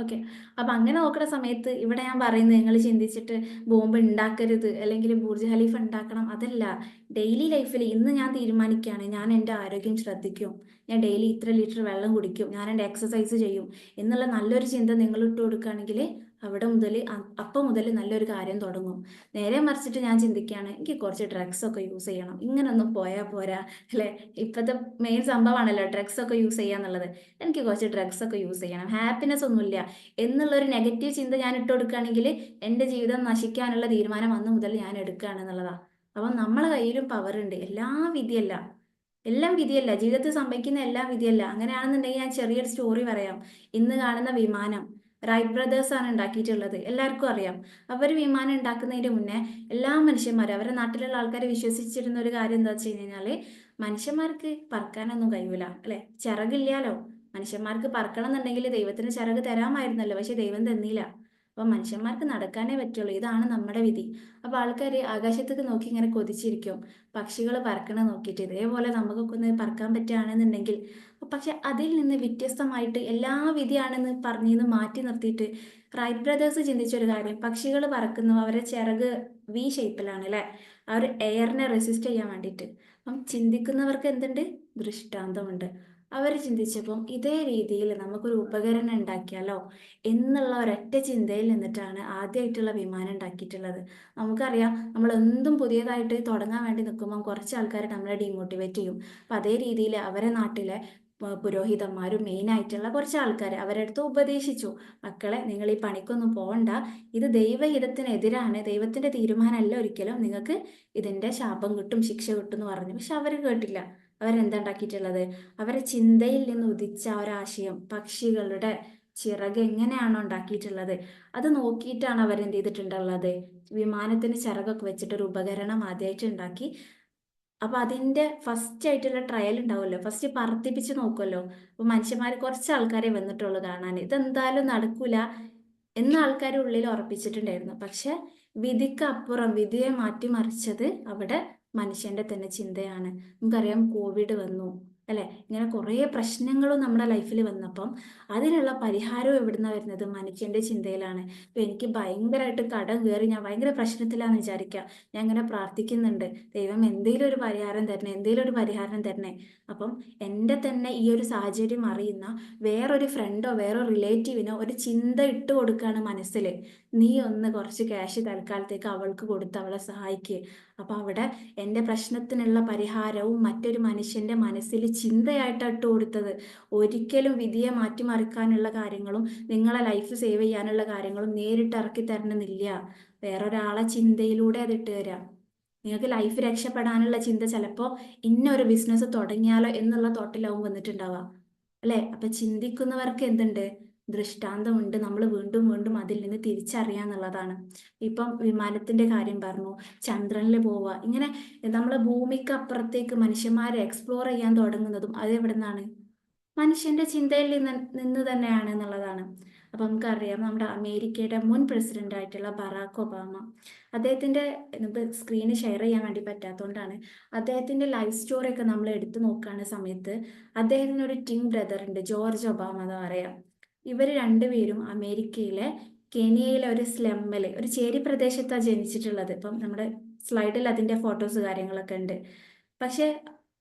ഓക്കെ, അപ്പൊ അങ്ങനെ നോക്കുന്ന സമയത്ത് ഇവിടെ ഞാൻ പറയുന്നത് നിങ്ങൾ ചിന്തിച്ചിട്ട് ബോംബ് ഉണ്ടാക്കരുത് അല്ലെങ്കിൽ ബുർജ് ഖലീഫ ഉണ്ടാക്കണം, അതല്ല. ഡെയിലി ലൈഫിൽ ഇന്ന് ഞാൻ തീരുമാനിക്കുകയാണ്, ഞാൻ എൻ്റെ ആരോഗ്യം ശ്രദ്ധിക്കും, ഞാൻ ഡെയിലി ഇത്ര ലിറ്റർ വെള്ളം കുടിക്കും, ഞാൻ എൻ്റെ എക്സസൈസ് ചെയ്യും എന്നുള്ള നല്ലൊരു ചിന്ത നിങ്ങൾ ഇട്ട് കൊടുക്കുകയാണെങ്കിൽ അവിടെ മുതൽ അപ്പം മുതൽ നല്ലൊരു കാര്യം തുടങ്ങും. നേരെ മറിച്ചിട്ട് ഞാൻ ചിന്തിക്കുകയാണ്, എനിക്ക് കുറച്ച് ഡ്രഗ്സ് ഒക്കെ യൂസ് ചെയ്യണം, ഇങ്ങനൊന്നും പോയാൽ പോരാ അല്ലേ. ഇപ്പോഴത്തെ മെയിൻ സംഭവമാണല്ലോ ഡ്രഗ്സ് ഒക്കെ യൂസ് ചെയ്യുക എന്നുള്ളത്. എനിക്ക് കുറച്ച് ഡ്രഗ്സ് ഒക്കെ യൂസ് ചെയ്യണം, ഹാപ്പിനെസ് ഒന്നുമില്ല എന്നുള്ളൊരു നെഗറ്റീവ് ചിന്ത ഞാൻ ഇട്ട് കൊടുക്കുകയാണെങ്കിൽ എൻ്റെ ജീവിതം നശിക്കാനുള്ള തീരുമാനം അന്ന് മുതൽ ഞാൻ എടുക്കുകയാണെന്നുള്ളതാണ്. അപ്പം നമ്മളെ കയ്യിലും പവർ ഉണ്ട്. എല്ലാം വിധിയല്ല, ജീവിതത്തിൽ സംഭവിക്കുന്ന എല്ലാം വിധിയല്ല. അങ്ങനെയാണെന്നുണ്ടെങ്കിൽ ഞാൻ ചെറിയൊരു സ്റ്റോറി പറയാം. ഇന്ന് കാണുന്ന വിമാനം റൈറ്റ് ബ്രദേഴ്സ് ആണ് ഉണ്ടാക്കിയിട്ടുള്ളത്, എല്ലാവർക്കും അറിയാം. അവർ വിമാനം ഉണ്ടാക്കുന്നതിന് മുന്നേ എല്ലാ മനുഷ്യന്മാരും അവരുടെ നാട്ടിലുള്ള ആൾക്കാരെ വിശ്വസിച്ചിരുന്ന ഒരു കാര്യം എന്താ വെച്ച് കഴിഞ്ഞാൽ, മനുഷ്യന്മാർക്ക് പറക്കാനൊന്നും കഴിയൂല അല്ലെ, ചിറകില്ലാലോ. മനുഷ്യന്മാർക്ക് പറക്കണം എന്നുണ്ടെങ്കിൽ ദൈവത്തിന് ചിറക് തരാമായിരുന്നല്ലോ, പക്ഷെ ദൈവം തന്നില്ല. അപ്പൊ മനുഷ്യന്മാർക്ക് നടക്കാനേ പറ്റുള്ളൂ, ഇതാണ് നമ്മുടെ വിധി. അപ്പൊ ആൾക്കാർ ആകാശത്തേക്ക് നോക്കി ഇങ്ങനെ കൊതിച്ചിരിക്കും, പക്ഷികൾ പറക്കണ നോക്കിയിട്ട്. ഇതേപോലെ നമുക്കൊക്കെ ഒന്ന് പറക്കാൻ പറ്റുകയാണെന്നുണ്ടെങ്കിൽ. പക്ഷെ അതിൽ നിന്ന് വ്യത്യസ്തമായിട്ട് എല്ലാ വിധിയാണെന്ന് പറഞ്ഞിന്ന് മാറ്റി നിർത്തിയിട്ട് റൈറ്റ് ബ്രദേഴ്സ് ചിന്തിച്ചൊരു കാര്യം, പക്ഷികൾ പറക്കുന്നു, അവരെ ചിറക് വി ഷേപ്പിലാണ് അല്ലെ, ആ ഒരു എയറിനെ റെസിസ്റ്റ് ചെയ്യാൻ വേണ്ടിയിട്ട്. അപ്പം ചിന്തിക്കുന്നവർക്ക് എന്തുണ്ട്, ദൃഷ്ടാന്തമുണ്ട്. അവർ ചിന്തിച്ചപ്പം ഇതേ രീതിയിൽ നമുക്കൊരു ഉപകരണം ഉണ്ടാക്കിയാലോ എന്നുള്ള ഒരൊറ്റ ചിന്തയിൽ നിന്നിട്ടാണ് ആദ്യമായിട്ടുള്ള വിമാനം ഉണ്ടാക്കിയിട്ടുള്ളത്. നമുക്കറിയാം, നമ്മൾ എന്തും പുതിയതായിട്ട് തുടങ്ങാൻ വേണ്ടി നിൽക്കുമ്പോൾ കുറച്ച് ആൾക്കാർ നമ്മളെ ഡീമോട്ടിവേറ്റ് ചെയ്യും. അപ്പം അതേ രീതിയിൽ അവരെ നാട്ടിലെ പുരോഹിതന്മാരും മെയിനായിട്ടുള്ള കുറച്ച് ആൾക്കാർ അവരുടെ അടുത്ത് ഉപദേശിച്ചു, മക്കളെ നിങ്ങൾ ഈ പണിക്കൊന്നും പോകണ്ട, ഇത് ദൈവഹിതത്തിനെതിരാണ്, ദൈവത്തിന്റെ തീരുമാനമല്ല ഒരിക്കലും, നിങ്ങൾക്ക് ഇതിന്റെ ശാപം കിട്ടും, ശിക്ഷ കിട്ടും എന്ന് പറഞ്ഞു. പക്ഷെ അവർ കേട്ടില്ല. അവരെന്താ ഉണ്ടാക്കിയിട്ടുള്ളത്, അവരെ ചിന്തയിൽ നിന്ന് ഉദിച്ച ഒരാശയം, പക്ഷികളുടെ ചിറക് എങ്ങനെയാണോ ഉണ്ടാക്കിയിട്ടുള്ളത് അത് നോക്കിയിട്ടാണ് അവരെന്ത് ചെയ്തിട്ടുള്ളത്, വിമാനത്തിന് ചിറകൊക്കെ വെച്ചിട്ട് ഒരു ഉപകരണം ആദ്യമായിട്ട് ഉണ്ടാക്കി. അപ്പൊ അതിന്റെ ഫസ്റ്റ് ആയിട്ടുള്ള ട്രയൽ ഉണ്ടാവുമല്ലോ, ഫസ്റ്റ് പറത്തിപ്പിച്ച് നോക്കുമല്ലോ. അപ്പൊ മനുഷ്യന്മാർ കുറച്ച് ആൾക്കാരെ വന്നിട്ടുള്ളൂ കാണാൻ, ഇതെന്തായാലും നടക്കൂല എന്ന ആൾക്കാർ ഉള്ളിൽ ഉറപ്പിച്ചിട്ടുണ്ടായിരുന്നു. പക്ഷെ വിധിക്ക് അപ്പുറം വിധിയെ മാറ്റിമറിച്ചത് അവിടെ മനുഷ്യന്റെ തന്നെ ചിന്തയാണ്. നമുക്കറിയാം, കോവിഡ് വന്നു അല്ലെ, ഇങ്ങനെ കുറേ പ്രശ്നങ്ങളും നമ്മുടെ ലൈഫിൽ വന്നപ്പം അതിനുള്ള പരിഹാരം എവിടുന്ന വരുന്നത്, മനുഷ്യന്റെ ചിന്തയിലാണ്. ഇപ്പൊ എനിക്ക് ഭയങ്കരമായിട്ട് കടം കയറി, ഞാൻ ഭയങ്കര പ്രശ്നത്തിലാന്ന് വിചാരിക്കാം, ഞാൻ ഇങ്ങനെ പ്രാർത്ഥിക്കുന്നുണ്ട്, ദൈവം എന്തെങ്കിലും ഒരു പരിഹാരം തരണേ, എന്തെങ്കിലും ഒരു പരിഹാരം തരണേ. അപ്പം എൻ്റെ തന്നെ ഈ ഒരു സാഹചര്യം അറിയുന്ന വേറൊരു ഫ്രണ്ടോ വേറൊരു റിലേറ്റീവിനോ ഒരു ചിന്ത ഇട്ട് കൊടുക്കുകയാണ് മനസ്സിൽ, നീ ഒന്ന് കുറച്ച് ക്യാഷ് തൽക്കാലത്തേക്ക് അവൾക്ക് കൊടുത്ത് അവളെ സഹായിക്കുക. അപ്പൊ അവിടെ എൻ്റെ പ്രശ്നത്തിനുള്ള പരിഹാരവും മറ്റൊരു മനുഷ്യന്റെ മനസ്സിൽ ചിന്തയായിട്ട് ഇട്ട് കൊടുത്തത്. ഒരിക്കലും വിധിയെ മാറ്റിമറിക്കാനുള്ള കാര്യങ്ങളും നിങ്ങളെ ലൈഫ് സേവ് ചെയ്യാനുള്ള കാര്യങ്ങളും നേരിട്ട് ഇറക്കി തരണമെന്നില്ല, വേറൊരാളെ ചിന്തയിലൂടെ അത് ഇട്ട് തരാം. നിങ്ങൾക്ക് ലൈഫ് രക്ഷപ്പെടാനുള്ള ചിന്ത ചിലപ്പോൾ ഇന്നൊരു ബിസിനസ് തുടങ്ങിയാലോ എന്നുള്ള തോട്ടിലാവും വന്നിട്ടുണ്ടാവുക അല്ലെ. അപ്പൊ ചിന്തിക്കുന്നവർക്ക് എന്തുണ്ട്, ദൃഷ്ടാന്തമുണ്ട്. നമ്മൾ വീണ്ടും വീണ്ടും അതിൽ നിന്ന് തിരിച്ചറിയാന്നുള്ളതാണ്. ഇപ്പം വിമാനത്തിന്റെ കാര്യം പറഞ്ഞു, ചന്ദ്രനിൽ പോവുക, ഇങ്ങനെ നമ്മളെ ഭൂമിക്ക് അപ്പുറത്തേക്ക് മനുഷ്യന്മാരെ എക്സ്പ്ലോർ ചെയ്യാൻ തുടങ്ങുന്നതും അത് എവിടെ നിന്നാണ്, മനുഷ്യന്റെ ചിന്തയിൽ നിന്ന് തന്നെയാണ് എന്നുള്ളതാണ്. അപ്പൊ നമുക്കറിയാം, നമ്മുടെ അമേരിക്കയുടെ മുൻ പ്രസിഡന്റ് ആയിട്ടുള്ള ബറാക്ക് ഒബാമ, അദ്ദേഹത്തിന്റെ സ്ക്രീന് ഷെയർ ചെയ്യാൻ വേണ്ടി പറ്റാത്തതുകൊണ്ടാണ്, അദ്ദേഹത്തിന്റെ ലൈഫ് സ്റ്റോറി ഒക്കെ നമ്മൾ എടുത്തു നോക്കുകയാണ് സമയത്ത് അദ്ദേഹത്തിന് ഒരു ടിൻ ബ്രദർ ഉണ്ട്, ജോർജ് ഒബാമ എന്ന് പറയാം. ഇവർ രണ്ടുപേരും അമേരിക്കയിലെ കെനിയയിലെ ഒരു സ്ലമ്മിൽ ഒരു ചേരി പ്രദേശത്താണ് ജനിച്ചിട്ടുള്ളത്. ഇപ്പം നമ്മുടെ സ്ലൈഡിൽ അതിന്റെ ഫോട്ടോസ് കാര്യങ്ങളൊക്കെ ഉണ്ട്. പക്ഷെ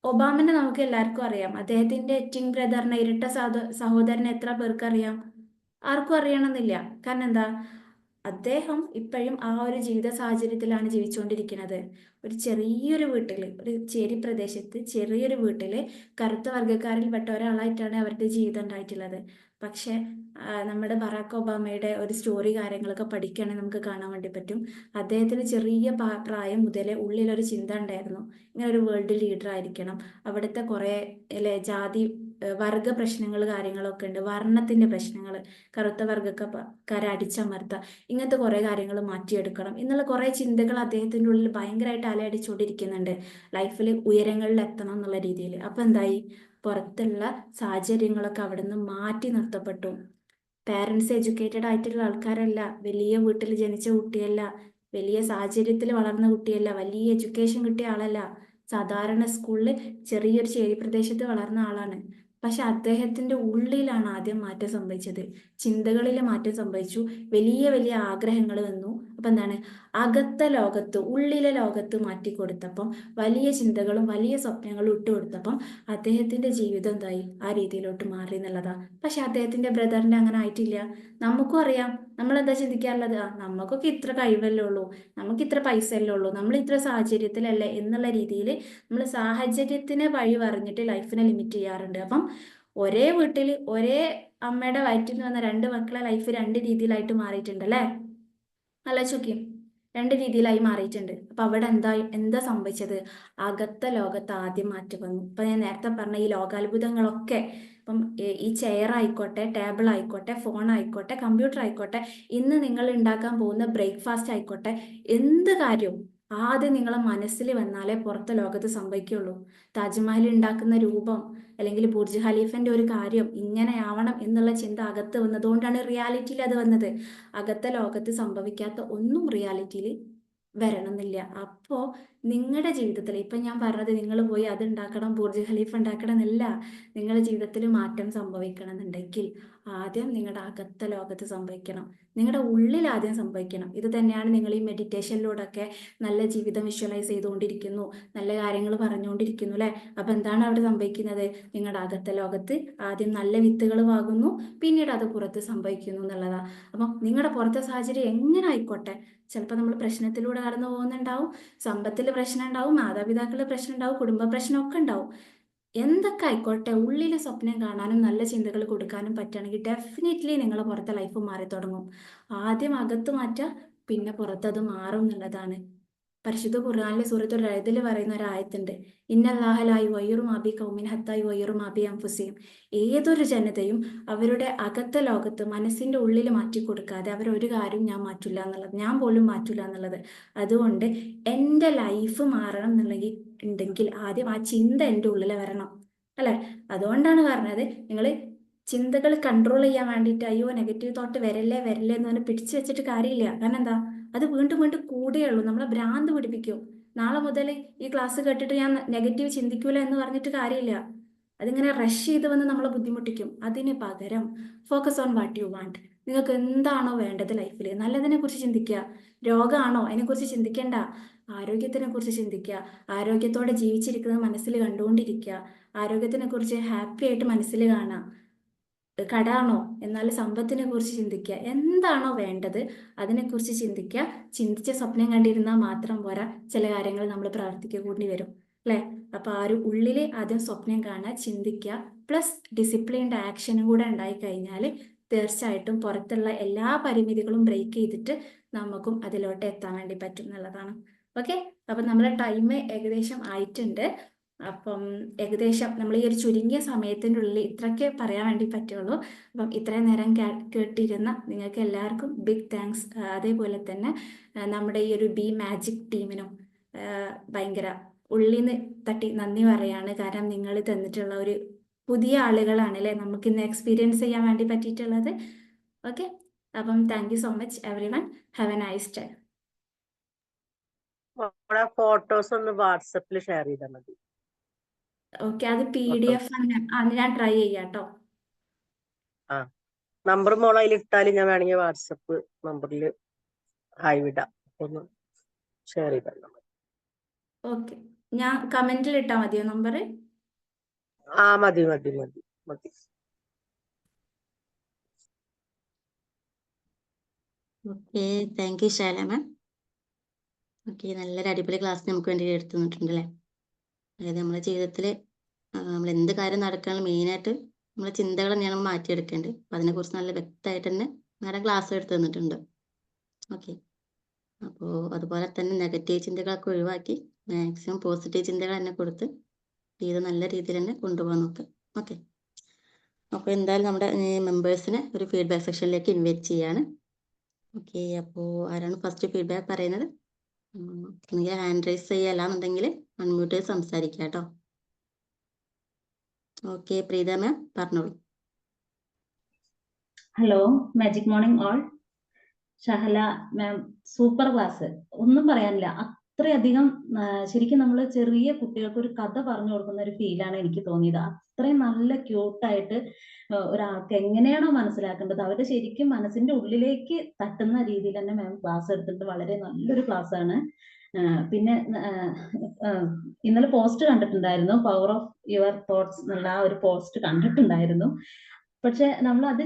ഒബാമനെ നമുക്ക് എല്ലാവർക്കും അറിയാം, അദ്ദേഹത്തിന്റെ ടിൻ ബ്രദറിനെ, ഇരട്ട സഹോദരനെ എത്ര പേർക്ക് അറിയാം, ആർക്കും അറിയണമെന്നില്ല. കാരണം എന്താ, അദ്ദേഹം ഇപ്പോഴും ആ ഒരു ജീവിത സാഹചര്യത്തിലാണ് ജീവിച്ചുകൊണ്ടിരിക്കുന്നത്. ഒരു ചെറിയൊരു വീട്ടിൽ, ഒരു ചേരി പ്രദേശത്ത് ചെറിയൊരു വീട്ടിൽ കറുത്ത വർഗ്ഗക്കാരിൽപ്പെട്ട ഒരാളായിട്ടാണ് അവരുടെ ജീവിതം ഉണ്ടായിട്ടുള്ളത്. പക്ഷെ നമ്മുടെ ബറാക്ക് ഒബാമയുടെ ഒരു സ്റ്റോറി കാര്യങ്ങളൊക്കെ പഠിക്കുകയാണെങ്കിൽ നമുക്ക് കാണാൻ വേണ്ടി പറ്റും, അദ്ദേഹത്തിന് ചെറിയ പ്രായം മുതലേ ഉള്ളിലൊരു ചിന്ത ഉണ്ടായിരുന്നു, ഇങ്ങനെ ഒരു വേൾഡ് ലീഡർ ആയിരിക്കണം, അവിടുത്തെ കുറേ അല്ലെ ജാതി വർഗ പ്രശ്നങ്ങൾ കാര്യങ്ങളൊക്കെ ഉണ്ട്, വർണ്ണത്തിന്റെ പ്രശ്നങ്ങൾ, കറുത്ത വർഗ്ഗക്കാരെ അടിച്ചമർത്തുക, ഇങ്ങനത്തെ കുറേ കാര്യങ്ങൾ മാറ്റിയെടുക്കണം എന്നുള്ള കുറേ ചിന്തകൾ അദ്ദേഹത്തിൻ്റെ ഉള്ളിൽ ഭയങ്കരമായിട്ട് അലയടിച്ചുകൊണ്ടിരിക്കുന്നുണ്ട്, ലൈഫിൽ ഉയരങ്ങളിൽ എത്തണം എന്നുള്ള രീതിയിൽ. അപ്പൊ എന്തായി, പുറത്തുള്ള സാഹചര്യങ്ങളൊക്കെ അവിടെ നിന്ന് മാറ്റി നിർത്തപ്പെട്ടു. പാരൻസ് എഡ്യൂക്കേറ്റഡ് ആയിട്ടുള്ള ആൾക്കാരല്ല, വലിയ വീട്ടിൽ ജനിച്ച കുട്ടിയല്ല, വലിയ സാഹചര്യത്തിൽ വളർന്ന കുട്ടിയല്ല, വലിയ എഡ്യൂക്കേഷൻ കിട്ടിയ ആളല്ല, സാധാരണ സ്കൂളിൽ ചെറിയൊരു ചേരി പ്രദേശത്ത് വളർന്ന ആളാണ്. പക്ഷെ അദ്ദേഹത്തിന്റെ ഉള്ളിലാണ് ആദ്യം മാറ്റം സംഭവിച്ചത്, ചിന്തകളിൽ മാറ്റം സംഭവിച്ചു, വലിയ വലിയ ആഗ്രഹങ്ങൾ വന്നു. അപ്പൊ എന്താണ്, അകത്തെ ലോകത്ത്, ഉള്ളിലെ ലോകത്ത് മാറ്റിക്കൊടുത്തപ്പം, വലിയ ചിന്തകളും വലിയ സ്വപ്നങ്ങളും ഇട്ടുകൊടുത്തപ്പം അദ്ദേഹത്തിന്റെ ജീവിതം എന്തായി, ആ രീതിയിലോട്ട് മാറി എന്നുള്ളതാ. പക്ഷെ അദ്ദേഹത്തിന്റെ ബ്രദറിന്റെ അങ്ങനെ ആയിട്ടില്ല. നമുക്കും അറിയാം, നമ്മൾ എന്താ ചിന്തിക്കാറുള്ളത്, നമുക്കൊക്കെ ഇത്ര കഴിവല്ലേ ഉള്ളൂ, നമുക്ക് ഇത്ര പൈസ അല്ലേ ഉള്ളൂ, നമ്മൾ ഇത്ര സാഹചര്യത്തിലല്ലേ എന്നുള്ള രീതിയിൽ നമ്മൾ സാഹചര്യത്തിനെ വഴി പറഞ്ഞിട്ട് ലൈഫിനെ ലിമിറ്റ് ചെയ്യാറുണ്ട്. അപ്പം ഒരേ വീട്ടിൽ ഒരേ അമ്മയുടെ വയറ്റിൽ നിന്ന് വന്ന രണ്ട് മക്കളെ ലൈഫ് രണ്ട് രീതിയിലായിട്ട് മാറിയിട്ടുണ്ട് അല്ലേ? ആലോചിച്ച് രണ്ട് രീതിയിലായി മാറിയിട്ടുണ്ട്. അപ്പൊ അവിടെ എന്താ സംഭവിച്ചത്? അകത്ത ലോകത്ത് ആദ്യം മാറ്റം വന്നു. ഇപ്പൊ ഞാൻ നേരത്തെ പറഞ്ഞ ഈ ലോകാത്ഭുതങ്ങളൊക്കെ, ഇപ്പം ഈ ചെയർ ആയിക്കോട്ടെ, ടേബിൾ ആയിക്കോട്ടെ, ഫോൺ ആയിക്കോട്ടെ, കമ്പ്യൂട്ടർ ആയിക്കോട്ടെ, ഇന്ന് നിങ്ങൾ ഉണ്ടാക്കാൻ പോകുന്ന ബ്രേക്ക്ഫാസ്റ്റ് ആയിക്കോട്ടെ, എന്ത് കാര്യവും ആദ്യം നിങ്ങളെ മനസ്സിൽ വന്നാലേ പുറത്തെ ലോകത്ത് സംഭവിക്കുള്ളൂ. താജ്മഹൽ ഉണ്ടാക്കുന്ന രൂപം അല്ലെങ്കിൽ ബുർജ് ഖലീഫന്റെ ഒരു കാര്യം ഇങ്ങനെ ആവണം എന്നുള്ള ചിന്ത അകത്ത് വന്നതുകൊണ്ടാണ് റിയാലിറ്റിയിൽ അത് വന്നത്. അകത്തെ ലോകത്ത് സംഭവിക്കാത്ത ഒന്നും റിയാലിറ്റിയിൽ വരണമെന്നില്ല. അപ്പോ നിങ്ങളുടെ ജീവിതത്തിൽ ഇപ്പൊ ഞാൻ പറഞ്ഞത് നിങ്ങൾ പോയി അത് ഉണ്ടാക്കണം, ബുർജ് ഖലീഫ ഉണ്ടാക്കണം എന്നല്ല. നിങ്ങളുടെ ജീവിതത്തിൽ മാറ്റം സംഭവിക്കണം എന്നുണ്ടെങ്കിൽ ആദ്യം നിങ്ങളുടെ അകത്തെ ലോകത്ത് സംഭവിക്കണം, നിങ്ങളുടെ ഉള്ളിൽ ആദ്യം സംഭവിക്കണം. ഇത് തന്നെയാണ് നിങ്ങൾ ഈ മെഡിറ്റേഷനിലൂടെ ഒക്കെ നല്ല ജീവിതം വിഷ്വലൈസ് ചെയ്തുകൊണ്ടിരിക്കുന്നു, നല്ല കാര്യങ്ങൾ പറഞ്ഞുകൊണ്ടിരിക്കുന്നു അല്ലെ? അപ്പൊ എന്താണ് അവിടെ സംഭവിക്കുന്നത്? നിങ്ങളുടെ അകത്തെ ലോകത്ത് ആദ്യം നല്ല വിത്തുകൾ പാകുന്നു, പിന്നീട് അത് പുറത്ത് സംഭവിക്കുന്നു എന്നുള്ളതാ. അപ്പം നിങ്ങളുടെ പുറത്തെ സാഹചര്യം എങ്ങനെ ആയിക്കോട്ടെ, ചിലപ്പോൾ നമ്മൾ പ്രശ്നത്തിലൂടെ കടന്നു പോകുന്നുണ്ടാവും, സമ്പത്തിൽ പ്രശ്നം ഉണ്ടാവും, മാതാപിതാക്കളുടെ പ്രശ്നം ഉണ്ടാവും, കുടുംബ പ്രശ്നമൊക്കെ ഉണ്ടാവും. എന്തൊക്കെ ആയിക്കോട്ടെ, ഉള്ളിൽ സ്വപ്നം കാണാനും നല്ല ചിന്തകൾ കൊടുക്കാനും പറ്റുകയാണെങ്കിൽ ഡെഫിനറ്റ്ലി നിങ്ങളെ പുറത്തെ ലൈഫ് മാറി തുടങ്ങും. ആദ്യം അകത്ത് മാറ്റുക, പിന്നെ പുറത്തത് മാറും എന്നുള്ളതാണ്. പരിശുദ്ധ ഖുർആനിലെ സൂറത്തുൽ റഅദിൽ പറയുന്ന ഒരു ആയത്തുണ്ട്, ഇന്നല്ലാഹ ലാ യുഗയ്യിറു മാ ബി ഖൗമിൻ ഹത്താ യുഗയ്യിറു മാ ബി അൻഫുസിഹിം. ഏതൊരു ജനതയും അവരുടെ അകത്തെ ലോകത്ത് മനസ്സിന്റെ ഉള്ളിൽ മാറ്റി കൊടുക്കാതെ അവരൊരു കാര്യം ഞാൻ മാറ്റില്ല എന്നുള്ളത്, ഞാൻ പോലും മാറ്റില്ല എന്നുള്ളത്. അതുകൊണ്ട് എൻ്റെ ലൈഫ് മാറണം ഉണ്ടെങ്കിൽ ആദ്യം ആ ചിന്ത എൻ്റെ ഉള്ളിൽ വരണം അല്ലെ? അതുകൊണ്ടാണ് പറഞ്ഞത്, നിങ്ങൾ ചിന്തകൾ കൺട്രോൾ ചെയ്യാൻ വേണ്ടിയിട്ട് അയ്യോ നെഗറ്റീവ് തോട്ട് വരല്ലേ വരല്ലേ എന്ന് പറഞ്ഞ് പിടിച്ചു വെച്ചിട്ട് കാര്യമില്ല. കാരണം എന്താ, അത് വീണ്ടും വീണ്ടും കൂടുകയുള്ളൂ, നമ്മളെ ഭ്രാന്ത് പിടിപ്പിക്കും. നാളെ മുതൽ ഈ ക്ലാസ് കേട്ടിട്ട് ഞാൻ നെഗറ്റീവ് ചിന്തിക്കൂല എന്ന് പറഞ്ഞിട്ട് കാര്യമില്ല. അതിങ്ങനെ റഷ് ചെയ്ത് വന്ന് നമ്മളെ ബുദ്ധിമുട്ടിക്കും. അതിന് പകരം focus on what you want. നിങ്ങൾക്ക് എന്താണോ വേണ്ടത് ലൈഫിൽ, നല്ലതിനെ കുറിച്ച് ചിന്തിക്കുക. രോഗമാണോ, അതിനെക്കുറിച്ച് ചിന്തിക്കേണ്ട, ആരോഗ്യത്തിനെ കുറിച്ച് ചിന്തിക്കുക. ആരോഗ്യത്തോടെ ജീവിച്ചിരിക്കുന്നത് മനസ്സിൽ കണ്ടുകൊണ്ടിരിക്കുക. ആരോഗ്യത്തിനെ കുറിച്ച് ഹാപ്പി ആയിട്ട് മനസ്സിൽ കാണാം. കടാണോ, എന്നാൽ സമ്പത്തിനെ കുറിച്ച് ചിന്തിക്കുക. എന്താണോ വേണ്ടത് അതിനെക്കുറിച്ച് ചിന്തിക്കുക. ചിന്തിച്ച സ്വപ്നം കണ്ടിരുന്നാൽ മാത്രം പോരാ, ചില കാര്യങ്ങൾ നമ്മൾ പ്രവർത്തിക്കുക കൂടി വരും അല്ലെ? അപ്പൊ ആ ഒരു ഉള്ളില് ആദ്യം സ്വപ്നം കാണുക, ചിന്തിക്കുക, പ്ലസ് ഡിസിപ്ലിൻഡ് ആക്ഷനും കൂടെ ഉണ്ടായി കഴിഞ്ഞാൽ തീർച്ചയായിട്ടും പുറത്തുള്ള എല്ലാ പരിമിതികളും ബ്രേക്ക് ചെയ്തിട്ട് നമുക്കും അതിലോട്ട് എത്താൻ വേണ്ടി പറ്റും എന്നുള്ളതാണ്. ഓക്കെ, അപ്പൊ നമ്മുടെ ടൈം ഏകദേശം ആയിട്ടുണ്ട്. അപ്പം ഏകദേശം നമ്മൾ ഈ ഒരു ചുരുങ്ങിയ സമയത്തിൻ്റെ ഉള്ളിൽ ഇത്രയൊക്കെ പറയാൻ വേണ്ടി പറ്റുള്ളൂ. അപ്പം ഇത്രയും നേരം കേട്ടിരുന്ന നിങ്ങൾക്ക് എല്ലാവർക്കും ബിഗ് താങ്ക്സ്. അതേപോലെ തന്നെ നമ്മുടെ ഈ ഒരു ബി മാജിക് ടീമിനും ഭയങ്കര ഉള്ളിൽ നിന്ന് തട്ടി നന്ദി പറയാണ്. കാരണം നിങ്ങൾ തന്നിട്ടുള്ള ഒരു പുതിയ ആളുകളാണ് അല്ലേ നമുക്ക് ഇന്ന് എക്സ്പീരിയൻസ് ചെയ്യാൻ വേണ്ടി പറ്റിയിട്ടുള്ളത്. ഓക്കെ, അപ്പം thank you so much every one. Have a nice day. Photos ഒന്ന് വാട്സപ്പിൽ ഷെയർ ചെയ്താൽ മതി. ഓക്കെ, അത് PDF ആണ്, ഞാൻ ട്രൈ ചെയ്യാം കേട്ടോ. ആ നമ്പർ മോളെ അതിൽ ഇട്ടാൽ ഞാൻ വേണമെങ്കിൽ വാട്സപ്പ് നമ്പറിൽ ഹായ് വിടാം, ഒന്ന് ഷെയർ ചെയ്താൽ മതി. ഓക്കെ, ഞാൻ കമന്റിൽ ഇട്ടാൽ മതിയോ നമ്പർ? ആ മതി മതി മതി മതി. ഓക്കെ, താങ്ക് യു ശൈല മാം. ഓക്കെ, നല്ലൊരു അടിപൊളി ക്ലാസ് നമുക്ക് വേണ്ടി എടുത്തു തന്നിട്ടുണ്ട് അല്ലേ? അതായത് നമ്മുടെ ജീവിതത്തിൽ നമ്മൾ എന്ത് കാര്യം നടക്കുകയാണെങ്കിൽ മെയിനായിട്ട് നമ്മുടെ ചിന്തകൾ തന്നെയാണ് നമ്മൾ മാറ്റിയെടുക്കേണ്ടത്. അപ്പം അതിനെക്കുറിച്ച് നല്ല വ്യക്തമായിട്ട് തന്നെ മാഡം ക്ലാസ് എടുത്തു തന്നിട്ടുണ്ട്. ഓക്കെ, അപ്പോൾ അതുപോലെ തന്നെ നെഗറ്റീവ് ചിന്തകളൊക്കെ ഒഴിവാക്കി മാക്സിമം പോസിറ്റീവ് ചിന്തകൾ തന്നെ കൊടുത്ത് ഇത് നല്ല രീതിയിൽ തന്നെ കൊണ്ടുപോകാൻ നോക്കുക. ഓക്കെ, അപ്പോൾ എന്തായാലും നമ്മുടെ മെമ്പേഴ്സിനെ ഒരു ഫീഡ്ബാക്ക് സെക്ഷനിലേക്ക് ഇൻവൈറ്റ് ചെയ്യാണ്. ഓക്കെ, അപ്പോൾ ആരാണ് ഫസ്റ്റ് ഫീഡ്ബാക്ക് പറയുന്നത്? നിങ്ങൾ ഹാൻഡ് റൈസ് ചെയ്യലാന്നുണ്ടെങ്കിൽ അൺമ്യൂട്ട് ചെയ്ത് സംസാരിക്കുക കേട്ടോ. ഓക്കെ, പ്രീത മാം പറഞ്ഞോളൂ. Hello, magic morning all. Shahala ma'am super class, ഒന്നും പറയാനില്ല, അത്രയധികം ശരിക്കും നമ്മൾ ചെറിയ കുട്ടികൾക്ക് ഒരു കഥ പറഞ്ഞു കൊടുക്കുന്ന ഒരു ഫീലാണ് എനിക്ക് തോന്നിയത്. അത്രയും നല്ല ക്യൂട്ടായിട്ട് ഒരാൾക്ക് എങ്ങനെയാണോ മനസ്സിലാക്കേണ്ടത് അവരുടെ ശരിക്കും മനസ്സിന്റെ ഉള്ളിലേക്ക് തട്ടുന്ന രീതിയിൽ തന്നെ മാം ക്ലാസ് എടുത്തിട്ട് വളരെ നല്ലൊരു ക്ലാസ് ആണ്. പിന്നെ ഇന്നലെ പോസ്റ്റ് കണ്ടിട്ടുണ്ടായിരുന്നു, പവർ ഓഫ് യുവർ തോട്ട്സ് എന്നുള്ള ആ ഒരു പോസ്റ്റ് കണ്ടിട്ടുണ്ടായിരുന്നു. പക്ഷെ നമ്മൾ അത്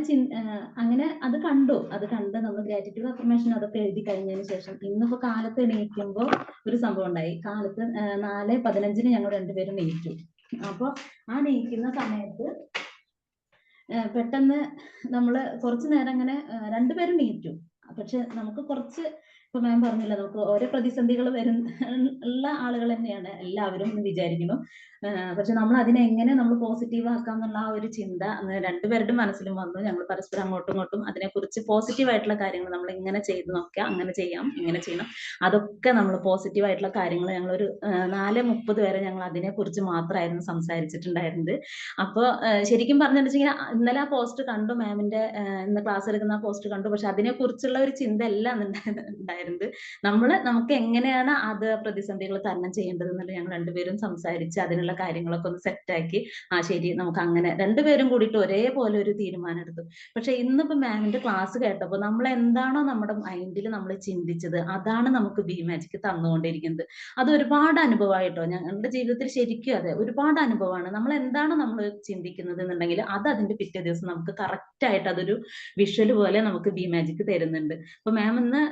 അങ്ങനെ അത് കണ്ട് നമ്മൾ ഗ്രാറ്റിറ്റ്യൂഡ് അഫർമേഷൻ അതൊക്കെ എഴുതി കഴിഞ്ഞതിന് ശേഷം ഇന്നിപ്പോ കാലത്ത് എണീക്കുമ്പോൾ ഒരു സംഭവം ഉണ്ടായി. കാലത്ത് 4:15 ഞങ്ങൾ രണ്ടുപേരും എണീറ്റു. അപ്പൊ ആ എണീക്കുന്ന സമയത്ത് പെട്ടെന്ന് നമ്മള് കുറച്ചു നേരം അങ്ങനെ രണ്ടുപേരും എണീറ്റു. പക്ഷെ നമുക്ക് കുറച്ച് ഇപ്പൊ മാം പറഞ്ഞില്ല, നമുക്ക് ഓരോ പ്രതിസന്ധികൾ ഉള്ള ആളുകൾ തന്നെയാണ് എല്ലാവരും എന്ന് വിചാരിക്കുന്നു. പക്ഷെ നമ്മൾ അതിനെ എങ്ങനെ നമ്മൾ പോസിറ്റീവ് ആക്കാം എന്നുള്ള ആ ഒരു ചിന്ത രണ്ടുപേരുടെ മനസ്സിലും വന്നു. ഞങ്ങൾ പരസ്പരം അങ്ങോട്ടും ഇങ്ങോട്ടും അതിനെക്കുറിച്ച് പോസിറ്റീവ് ആയിട്ടുള്ള കാര്യങ്ങൾ നമ്മൾ ഇങ്ങനെ ചെയ്ത് നോക്കാം, അങ്ങനെ ചെയ്യാം, ഇങ്ങനെ ചെയ്യണം, അതൊക്കെ നമ്മൾ പോസിറ്റീവ് ആയിട്ടുള്ള കാര്യങ്ങൾ ഞങ്ങൾ ഒരു 4:30 വരെ ഞങ്ങൾ അതിനെക്കുറിച്ച് മാത്രമായിരുന്നു സംസാരിച്ചിട്ടുണ്ടായിരുന്നത്. അപ്പോൾ ശരിക്കും പറഞ്ഞിട്ടുണ്ടെങ്കിൽ ഇന്നലെ ആ പോസ്റ്റ് കണ്ടു, മാമിന്റെ ഇന്ന് ക്ലാസ് എടുക്കുന്ന ആ പോസ്റ്റ് കണ്ടു. പക്ഷെ അതിനെക്കുറിച്ചുള്ള ഒരു ചിന്ത അല്ല ഉണ്ടായിരുന്നത്. നമുക്ക് എങ്ങനെയാണ് അത് പ്രതിസന്ധികൾ തരണം ചെയ്യേണ്ടത് എന്നുള്ളത് ഞങ്ങൾ രണ്ടുപേരും സംസാരിച്ച് അതിനുള്ള കാര്യങ്ങളൊക്കെ ഒന്ന് സെറ്റാക്കി, ശരി നമുക്ക് അങ്ങനെ രണ്ടുപേരും കൂടിയിട്ട് ഒരേപോലെ ഒരു തീരുമാനം എടുത്തു. പക്ഷെ ഇന്നിപ്പോ മാമിന്റെ ക്ലാസ് കേട്ടപ്പോൾ നമ്മൾ എന്താണോ നമ്മുടെ മൈൻഡിൽ നമ്മൾ ചിന്തിച്ചത് അതാണ് നമുക്ക് ബി മാജിക് തന്നുകൊണ്ടിരിക്കുന്നത്. അത് ഒരുപാട് അനുഭവമായിട്ടോ, ഞങ്ങളുടെ ജീവിതത്തിൽ ശരിക്കും അതെ ഒരുപാട് അനുഭവമാണ്. നമ്മൾ എന്താണോ നമ്മൾ ചിന്തിക്കുന്നത് എന്നുണ്ടെങ്കിൽ അത് അതിന്റെ പിറ്റേ ദിവസം നമുക്ക് കറക്റ്റ് ആയിട്ട് അതൊരു വിഷ്വൽ പോലെ നമുക്ക് ബി മാജിക് തരുന്നുണ്ട്. അപ്പൊ മാം ഇന്ന്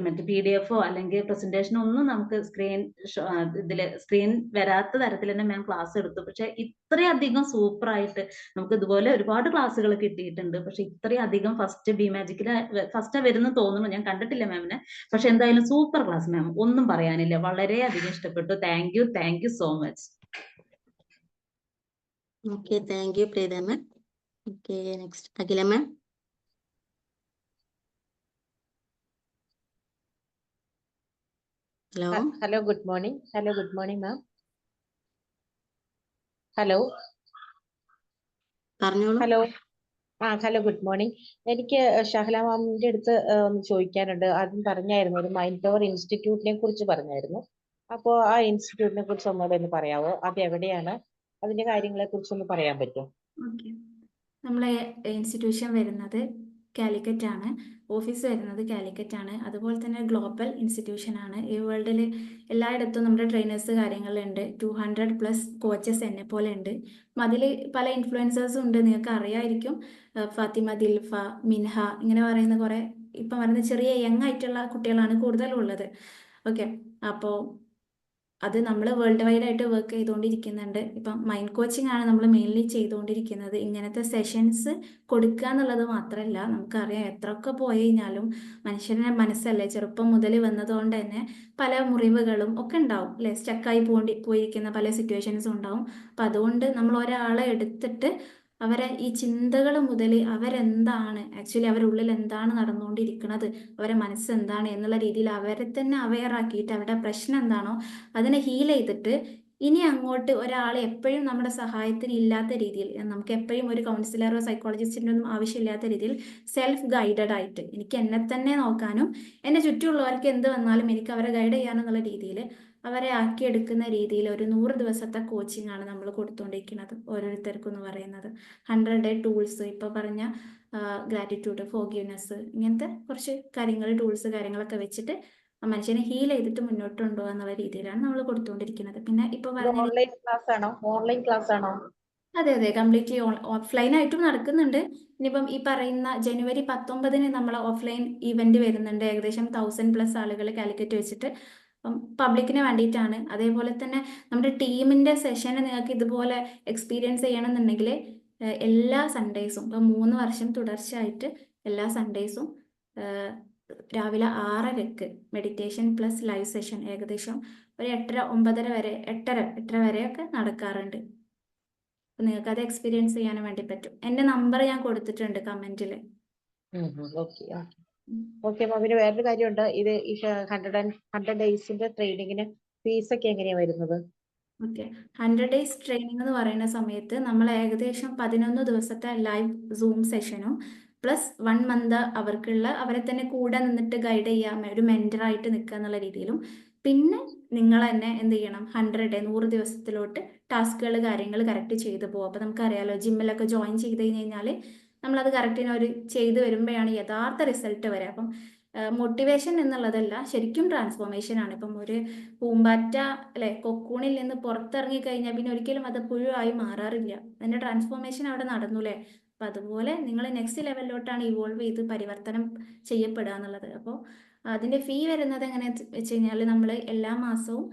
മറ്റേ PDF അല്ലെങ്കിൽ പ്രസന്റേഷനോ ഒന്നും നമുക്ക് സ്ക്രീൻ വരാത്ത തരത്തിൽ തന്നെ മാം ക്ലാസ് എടുത്തു. പക്ഷെ ഇത്രയധികം സൂപ്പർ ആയിട്ട് നമുക്ക് ഇതുപോലെ ഒരുപാട് ക്ലാസ്സുകൾ കിട്ടിയിട്ടുണ്ട്. പക്ഷെ ഇത്രയധികം ഫസ്റ്റ് ബി മാജിക്കില് ഫസ്റ്റ് വരുന്ന തോന്നുന്നു, ഞാൻ കണ്ടിട്ടില്ല മാമിനെ. പക്ഷെ എന്തായാലും സൂപ്പർ ക്ലാസ് മാം, ഒന്നും പറയാനില്ല, വളരെയധികം ഇഷ്ടപ്പെട്ടു. Thank you so much. Okay, thank you Preetha ma'am. Okay, next Akhila ma'am. Hello good morning ma'am. Hello പറഞ്ഞോളൂ. Hello good morning. എനിക്ക് ഷഹല മാമിന്റെ അടുത്ത് ഒന്ന് ചോദിക്കാനുണ്ട്. ആദ്യം പറഞ്ഞായിരുന്നു ഒരു മൈൻഡ് പവർ ഇൻസ്റ്റിറ്റ്യൂട്ടിനെ കുറിച്ച് പറഞ്ഞായിരുന്നു. അപ്പോൾ ആ ഇൻസ്റ്റിറ്റ്യൂട്ടിനെ കുറിച്ച് ഒന്നുകൂടെ ഒന്ന് പറയാമോ? അത് എവിടെയാണ്, അതിന്റെ കാര്യങ്ങളെ കുറിച്ചൊന്ന് പറയാൻ പറ്റുമോ? ഓക്കെ, നമ്മളെ ഇൻസ്റ്റിറ്റ്യൂഷൻ വരുന്നത് കാലിക്കറ്റ് ആണ്, ഓഫീസ് വരുന്നത് കാലിക്കറ്റ് ആണ്. അതുപോലെ തന്നെ ഗ്ലോബൽ ഇൻസ്റ്റിറ്റ്യൂഷൻ ആണ്. ഈ വേൾഡിൽ എല്ലായിടത്തും നമ്മുടെ ട്രെയിനേഴ്സ് കാര്യങ്ങളുണ്ട്. 200+ കോച്ചസ് എന്നെ പോലെ ഉണ്ട്. അതിൽ പല ഇൻഫ്ലുവൻസേഴ്സും ഉണ്ട്, നിങ്ങൾക്ക് അറിയാമായിരിക്കും. ഫാത്തിമ, ദിൽഫ, മിൻഹ, ഇങ്ങനെ പറയുന്ന കുറെ ഇപ്പം വരുന്ന ചെറിയ യങ് ആയിട്ടുള്ള കുട്ടികളാണ് കൂടുതലും ഉള്ളത്. ഓക്കെ, അപ്പോൾ അത് നമ്മൾ വേൾഡ് വൈഡ് ആയിട്ട് വർക്ക് ചെയ്തുകൊണ്ടിരിക്കുന്നുണ്ട്. ഇപ്പം മൈൻഡ് കോച്ചിങ് ആണ് നമ്മൾ മെയിൻലി ചെയ്തുകൊണ്ടിരിക്കുന്നത്. ഇങ്ങനത്തെ സെഷൻസ് കൊടുക്കുക എന്നുള്ളത് മാത്രമല്ല, നമുക്കറിയാം എത്രയൊക്കെ പോയി കഴിഞ്ഞാലും മനുഷ്യന്റെ മനസ്സല്ലേ ചെറുപ്പം മുതൽ വന്നതുകൊണ്ട് തന്നെ പല മുറിവുകളും ഒക്കെ ഉണ്ടാവും അല്ലെ, സ്റ്റക്കായി പോയിരിക്കുന്ന പല സിറ്റുവേഷൻസും ഉണ്ടാവും. അപ്പം അതുകൊണ്ട് നമ്മൾ ഒരാളെ എടുത്തിട്ട് അവരെ ഈ ചിന്തകൾ മുതൽ അവരെന്താണ് ആക്ച്വലി അവരുടെ ഉള്ളിൽ എന്താണ് നടന്നുകൊണ്ടിരിക്കുന്നത്, അവരെ മനസ്സ് എന്താണ് എന്നുള്ള രീതിയിൽ അവരെ തന്നെ അവെയർ ആക്കിയിട്ട് അവരുടെ പ്രശ്നം എന്താണോ അതിനെ ഹീൽ ചെയ്തിട്ട് ഇനി അങ്ങോട്ട് ഒരാളെ എപ്പോഴും നമ്മുടെ സഹായത്തിന് ഇല്ലാത്ത രീതിയിൽ, നമുക്ക് എപ്പോഴും ഒരു കൗൺസിലറോ സൈക്കോളജിസ്റ്റിൻ്റെ ഒന്നും ആവശ്യമില്ലാത്ത രീതിയിൽ സെൽഫ് ഗൈഡഡ് ആയിട്ട് എനിക്ക് എന്നെ തന്നെ നോക്കാനും എൻ്റെ ചുറ്റുമുള്ളവർക്ക് എന്ത് വന്നാലും എനിക്ക് അവരെ ഗൈഡ് ചെയ്യാനെന്നുള്ള രീതിയിൽ അവരെ ആക്കിയെടുക്കുന്ന രീതിയിൽ ഒരു 100 ദിവസത്തെ കോച്ചിങ് ആണ് നമ്മൾ കൊടുത്തുകൊണ്ടിരിക്കുന്നത് ഓരോരുത്തർക്കും എന്ന് പറയുന്നത്. 100 ഡേ ടൂൾസ്, ഇപ്പോൾ പറഞ്ഞ ഗ്രാറ്റിറ്റ്യൂഡ്, ഫോർഗീവ്നെസ്, ഇങ്ങനത്തെ കുറച്ച് കാര്യങ്ങൾ, ടൂൾസ് കാര്യങ്ങളൊക്കെ വെച്ചിട്ട് മനുഷ്യനെ ഹീൽ ചെയ്തിട്ട് മുന്നോട്ട് കൊണ്ടുപോകുക എന്നുള്ള രീതിയിലാണ് നമ്മൾ കൊടുത്തുകൊണ്ടിരിക്കുന്നത്. പിന്നെ ഇപ്പൊ ഓൺലൈൻ ക്ലാസ് ആണോ? അതെ, കംപ്ലീറ്റ്ലി ഓഫ്ലൈൻ ആയിട്ടും നടക്കുന്നുണ്ട്. ഇനിയിപ്പം ഈ പറയുന്ന ജനുവരി 19 നമ്മൾ ഓഫ്ലൈൻ ഇവന്റ് വരുന്നുണ്ട്. ഏകദേശം 1000+ ആളുകൾ കാലിക്കറ്റ് വെച്ചിട്ട്, അപ്പം പബ്ലിക്കിന് വേണ്ടിയിട്ടാണ്. അതേപോലെ തന്നെ നമ്മുടെ ടീമിന്റെ സെഷന് നിങ്ങൾക്ക് ഇതുപോലെ എക്സ്പീരിയൻസ് ചെയ്യണമെന്നുണ്ടെങ്കിൽ എല്ലാ സൺഡേസും ഇപ്പം 3 വർഷം തുടർച്ചയായിട്ട് എല്ലാ സൺഡേസും രാവിലെ 6:30 മെഡിറ്റേഷൻ പ്ലസ് ലൈവ് സെഷൻ ഏകദേശം ഒരു 8:30, 9:30 വരെ, 8:30 വരെയൊക്കെ നടക്കാറുണ്ട്. അപ്പം നിങ്ങൾക്ക് അത് എക്സ്പീരിയൻസ് ചെയ്യാൻ വേണ്ടി പറ്റും. എൻ്റെ നമ്പർ ഞാൻ കൊടുത്തിട്ടുണ്ട് കമന്റിൽ. ഓക്കെ മാം, പിന്നെ വേറൊരു കാര്യമുണ്ട്. ഇത് 100 ഡേയ്സിന്റെ ട്രെയിനിങ്ങിന് ഫീസ് ഒക്കെ എങ്ങനെയാ വരുന്നത്? ഓക്കെ, 100 ഡേയ്സ് ട്രെയിനിങ് എന്ന് പറയുന്ന സമയത്ത് നമ്മൾ ഏകദേശം 11 ദിവസത്തെ ലൈവ് സൂം സെഷനും പ്ലസ് 1 മന്ത് അവരെ തന്നെ കൂടെ നിന്നിട്ട് ഗൈഡ് ചെയ്യാം, ഒരു മെന്ററായിട്ട് നിൽക്കുക എന്നുള്ള രീതിയിലും, പിന്നെ നിങ്ങൾ തന്നെ എന്ത് ചെയ്യണം 100 ദിവസത്തിലോട്ട് ടാസ്കുകൾ കാര്യങ്ങൾ കറക്റ്റ് ചെയ്തു പോകും. അപ്പോൾ നമുക്കറിയാലോ ജിമ്മിലൊക്കെ ജോയിൻ ചെയ്ത് കഴിഞ്ഞാൽ നമ്മളത് കറക്റ്റിന് ഒരു ചെയ്ത് വരുമ്പോഴാണ് യഥാർത്ഥ റിസൾട്ട് വരിക. അപ്പം മോട്ടിവേഷൻ എന്നുള്ളതല്ല, ശരിക്കും ട്രാൻസ്ഫോർമേഷൻ ആണ്. ഇപ്പം ഒരു പൂമ്പാറ്റ അല്ലെ കൊക്കൂണിൽ നിന്ന് പുറത്തിറങ്ങി കഴിഞ്ഞാൽ പിന്നെ ഒരിക്കലും അത് പുഴുവായി മാറാറില്ല. അതിന്റെ ട്രാൻസ്ഫോർമേഷൻ അവിടെ നടന്നൂലേ. അപ്പം അതുപോലെ നിങ്ങൾ നെക്സ്റ്റ് ലെവലിലോട്ടാണ് ഇവോൾവ് ചെയ്ത് പരിവർത്തനം ചെയ്യപ്പെടുക എന്നുള്ളത്. അപ്പോൾ അതിന്റെ ഫീ വരുന്നത് എങ്ങനെയാണെന്ന് വെച്ച് കഴിഞ്ഞാൽ നമ്മൾ എല്ലാ മാസവും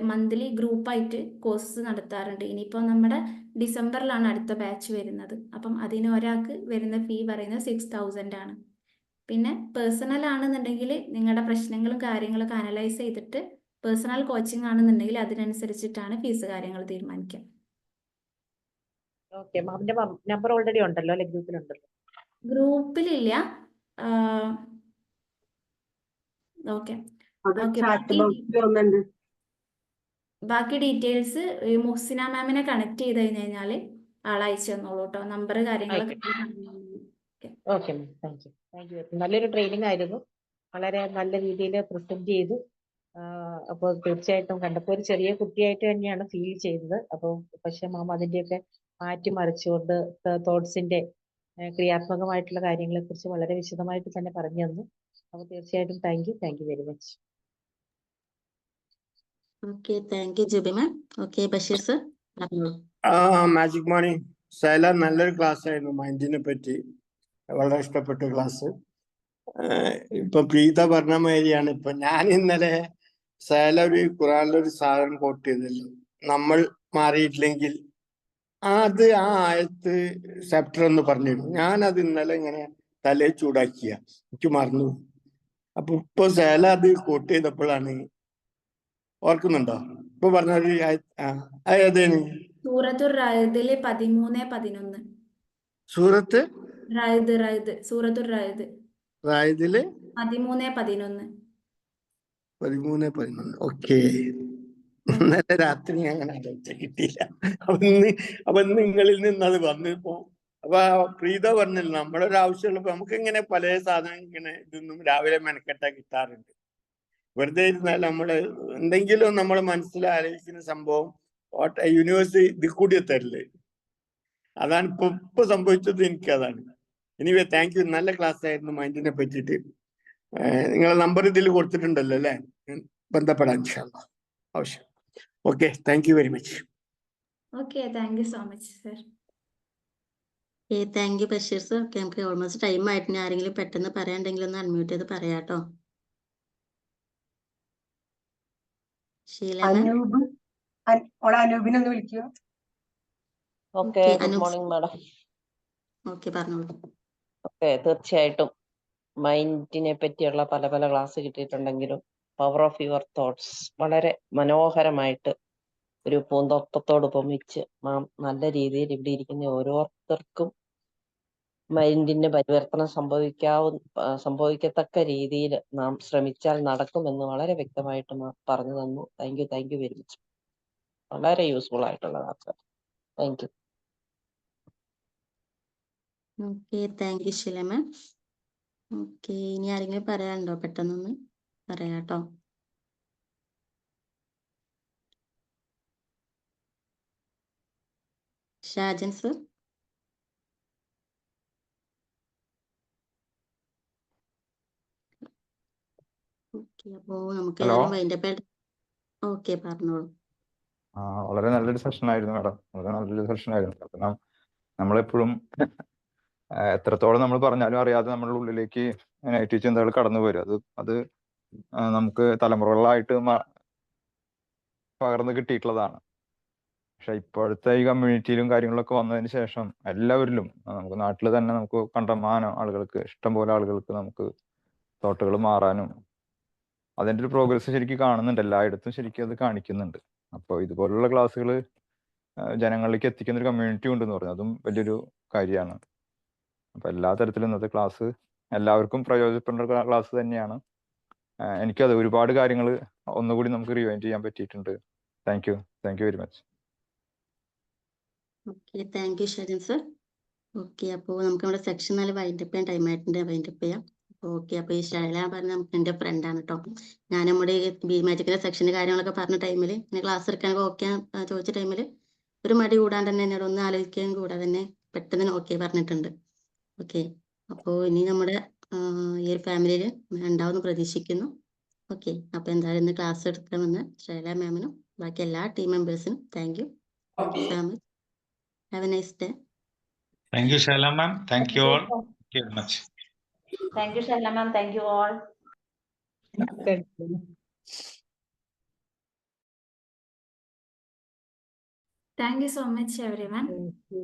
മന്ത്ലി ഗ്രൂപ്പായിട്ട് കോഴ്സ് നടത്താറുണ്ട്. ഇനിയിപ്പോൾ നമ്മുടെ ഡിസംബറിലാണ് അടുത്ത ബാച്ച് വരുന്നത്. അപ്പം അതിന് ഒരാൾക്ക് വരുന്ന ഫീ പറയുന്നത് 6000 ആണ്. പിന്നെ പേഴ്സണൽ ആണെന്നുണ്ടെങ്കിൽ നിങ്ങളുടെ പ്രശ്നങ്ങളും കാര്യങ്ങളൊക്കെ അനലൈസ് ചെയ്തിട്ട് പേഴ്സണൽ കോച്ചിങ് ആണെന്നുണ്ടെങ്കിൽ അതിനനുസരിച്ചിട്ടാണ് ഫീസ് കാര്യങ്ങൾ തീരുമാനിക്കുക. ഓക്കെ, മാമിന്റെ നമ്പർ ഓൾറെഡി ഉണ്ടല്ലോ അല്ലെ, ഗ്രൂപ്പിലുണ്ടല്ലോ? ഗ്രൂപ്പിലില്ല. ഓക്കെ അത് ഓക്കെ ചാറ്റ് ബോക്സിൽ ഒന്നുണ്ട്. ബാക്കി ഡീറ്റെയിൽസ് മുഹ്സിന മാമിനെ കണക്ട് ചെയ്ത് കഴിഞ്ഞാൽ ആളയച്ചു തന്നോളൂ കേട്ടോ, നമ്പർ കാര്യങ്ങളൊക്കെ. Okay ma'am, thank you. നല്ലൊരു ട്രെയിനിങ് ആയിരുന്നു, വളരെ നല്ല രീതിയിൽ പ്രസന്റ് ചെയ്തു. അപ്പോൾ തീർച്ചയായിട്ടും കണ്ടപ്പോൾ ഒരു ചെറിയ കുട്ടിയായിട്ട് തന്നെയാണ് ഫീൽ ചെയ്തത്. അപ്പോൾ പക്ഷെ മാം അതിൻ്റെയൊക്കെ മാറ്റിമറിച്ചുകൊണ്ട് തോട്ട്സിന്റെ ക്രിയാത്മകമായിട്ടുള്ള കാര്യങ്ങളെ കുറിച്ച് വളരെ വിശദമായിട്ട് തന്നെ പറഞ്ഞു തന്നു. അപ്പോൾ തീർച്ചയായിട്ടും thank you very much. Okay, thank U Jubi ma'am. Okay, Basheer sir പറഞ്ഞോളൂ. മാജിക് മോർണിംഗ് ശൈല, നല്ലൊരു ക്ലാസ് ആയിരുന്നു. മൈൻഡിനെ പറ്റി വളരെ ഇഷ്ടപ്പെട്ട ക്ലാസ്. ഇപ്പൊ പ്രീത പറഞ്ഞ മാതിരിയാണ്. ഇപ്പൊ ഞാൻ ഇന്നലെ ശൈല ഒരു ഖുറാനിലൊരു സാധനം കോട്ട് ചെയ്തല്ലോ, നമ്മൾ മാറിയിട്ടില്ലെങ്കിൽ അത് ആ ആയത്ത് ചാപ്റ്റർ എന്ന് പറഞ്ഞിരുന്നു. ഞാനത് ഇന്നലെ ഇങ്ങനെ തലേ ചൂടാക്കിയ, എനിക്ക് മറന്നു. അപ്പൊ ഇപ്പൊ ശൈല അത് കോട്ട് ചെയ്തപ്പോഴാണ് ഓർക്കുന്നുണ്ടോ? ഇപ്പൊ പറഞ്ഞൊരു അതേന് സൂറത്തുർ റഅദിലെ 13-11. സൂറത്ത് സൂറത്തുർ റഅദ് റായതില് 13-11. 13-11. ഓക്കെ, ഇന്നലെ രാത്രി ഞാൻ അങ്ങനെ ആലോചിച്ച കിട്ടിയില്ല. അപ്പൊ നിങ്ങളിൽ നിന്ന് അത് വന്നിപ്പോ അപ്പൊ പ്രീത പറഞ്ഞില്ല, നമ്മുടെ ഒരു ആവശ്യമുള്ളപ്പോ നമുക്ക് ഇങ്ങനെ പല സാധനം ഇങ്ങനെ ഇതൊന്നും രാവിലെ മെനക്കെട്ടാ കിട്ടാറുണ്ട്. വെറുതെ ഇരുന്നാൽ നമ്മള് എന്തെങ്കിലും നമ്മൾ മനസ്സിൽ ആലോചിക്കുന്ന സംഭവം യൂണിവേഴ്സ് ഇതിൽ കൂടി തരില്ലേ. അതാണ് ഇപ്പൊ സംഭവിച്ചത്. എനിക്ക് അതാണ്. എനിവേ താങ്ക് യു, നല്ല ക്ലാസ് ആയിരുന്നു മൈൻഡിനെ പറ്റിയിട്ട്. നിങ്ങളെ നമ്പർ ഇതിൽ കൊടുത്തിട്ടുണ്ടല്ലോ അല്ലെ, ബന്ധപ്പെടാൻ ഇൻഷാല്ലാ ആവശ്യം. Okay, thank you very much. Okay, thank you so much sir. Thank you Basheer sir. Okay, നമുക്ക് ഓൾമോസ്റ്റ് ടൈം ആയിട്ട് ആരെങ്കിലും പെട്ടെന്ന് പറയാണ്ടെങ്കിൽ ഒന്ന് അൺമ്യൂട്ട് ചെയ്ത് പറയാട്ടോ. ഷീല മാം. അനൂപിനെ ഒന്ന് വിളിക്കുക. Okay, good morning madam. Okay, പറഞ്ഞോളൂ. ഓക്കെ, തീർച്ചയായിട്ടും മൈൻഡിനെ പറ്റിയുള്ള പല പല ക്ലാസ് കിട്ടിയിട്ടുണ്ടെങ്കിലും പവർ ഓഫ് യുവർ തോട്ട്സ് വളരെ മനോഹരമായിട്ട് ഒരു പൂന്തോട്ടത്തോടൊപ്പം വെച്ച് നാം നല്ല രീതിയിൽ ഇവിടെ ഇരിക്കുന്ന ഓരോരുത്തർക്കും മൈൻഡിന്റെ പരിവർത്തനം സംഭവിക്കത്തക്ക രീതിയിൽ നാം ശ്രമിച്ചാൽ നടക്കുമെന്ന് വളരെ വ്യക്തമായിട്ട് പറഞ്ഞു തന്നു. Thank you very much. വളരെ യൂസ്ഫുൾ ആയിട്ടുള്ള class. Thank you. Okay, thank you Sheela ma'am. Okay, ഇനി ആരെങ്കിലും പറയാനുണ്ടോ? പെട്ടെന്നൊന്ന് പറയാട്ടോ. ഷാജൻ സർ. ഓക്കെ, അപ്പോ നമുക്ക് ഏതായാലും വൈൻഡപ്പ് ആയിട്ട്. ഓക്കെ, പറഞ്ഞോളൂ. വളരെ നല്ലൊരു സെഷൻ ആയിരുന്നു മാഡം, വളരെ നല്ലൊരു സെഷൻ ആയിരുന്നു. കാരണം നമ്മളെപ്പോഴും എത്രത്തോളം നമ്മൾ പറഞ്ഞാലും അറിയാതെ നമ്മുടെ ഉള്ളിലേക്ക് നെഗറ്റീവ് ചിന്തകൾ കടന്നു വരും. അത് നമുക്ക് തലമുറകളായിട്ട് പകർന്നു കിട്ടിയിട്ടുള്ളതാണ്. പക്ഷെ ഇപ്പോഴത്തെ ഈ കമ്മ്യൂണിറ്റിയിലും കാര്യങ്ങളിലൊക്കെ വന്നതിന് ശേഷം എല്ലാവരിലും, നമുക്ക് നാട്ടിൽ തന്നെ നമുക്ക് കണ്ടമാനം ആളുകൾക്ക്, ഇഷ്ടംപോലെ ആളുകൾക്ക് നമുക്ക് തോട്ടുകൾ മാറാനും അതിൻ്റെ ഒരു പ്രോഗ്രസ് ശരിക്കും കാണുന്നുണ്ട്. എല്ലായിടത്തും ശരിക്കും അത് കാണിക്കുന്നുണ്ട്. അപ്പോൾ ഇതുപോലുള്ള ക്ലാസ്സുകൾ ജനങ്ങളിലേക്ക് എത്തിക്കുന്ന ഒരു കമ്മ്യൂണിറ്റി ഉണ്ടെന്ന് പറഞ്ഞു, അതും വലിയൊരു കാര്യമാണ്. അപ്പോൾ എല്ലാ തരത്തിലും ഇന്നത്തെ ക്ലാസ് എല്ലാവർക്കും പ്രയോജനപ്പെടുന്ന ക്ലാസ് തന്നെയാണ്. എനിക്കത് ഒരുപാട് കാര്യങ്ങൾ ഒന്നുകൂടി നമുക്ക് റിവൈൻഡ് ചെയ്യാൻ പറ്റിയിട്ടുണ്ട്. Thank you very much. Okay, thank U Shajan sir. Okay, അപ്പോൾ നമുക്ക് നമ്മുടെ സെക്ഷൻ 4 വൈൻഡപ്പ് ചെയ്യാൻ ടൈം ആയിട്ടുണ്ട്. വൈൻഡപ്പ് ചെയ്യാം. ഓക്കെ, അപ്പൊ ഈ ശൈല പറഞ്ഞ എന്റെ ഫ്രണ്ടാണ് കേട്ടോ. ഞാൻ നമ്മുടെ ബി മാജിക്കിന്റെ സെക്ഷന് കാര്യങ്ങളൊക്കെ പറഞ്ഞ ടൈമിൽ ക്ലാസ് എടുക്കാനൊക്കെ ഓക്കെ ചോദിച്ച ടൈമിൽ ഒരു മടി കൂടാണ്ട് തന്നെ എന്നോട് ഒന്ന് ആലോചിക്കുകയും കൂടാതെ തന്നെ പെട്ടെന്ന് ഓക്കെ പറഞ്ഞിട്ടുണ്ട്. ഓക്കെ, അപ്പോൾ ഇനി നമ്മുടെ ഈ ഒരു ഫാമിലിയിൽ ഉണ്ടാവുമെന്ന് പ്രതീക്ഷിക്കുന്നു. ഓക്കെ, അപ്പൊ എന്തായാലും ഇന്ന് ക്ലാസ് എടുക്കണമെന്ന് ശൈല മാമിനും ബാക്കി എല്ലാ ടീം മെമ്പേഴ്സിനും thank you so much. Have a nice day. Thank you, Shaila ma'am. Thank you all. Thank you very much. Thank you Shaila ma'am, thank you all. Thank you so much, everyone. Thank you.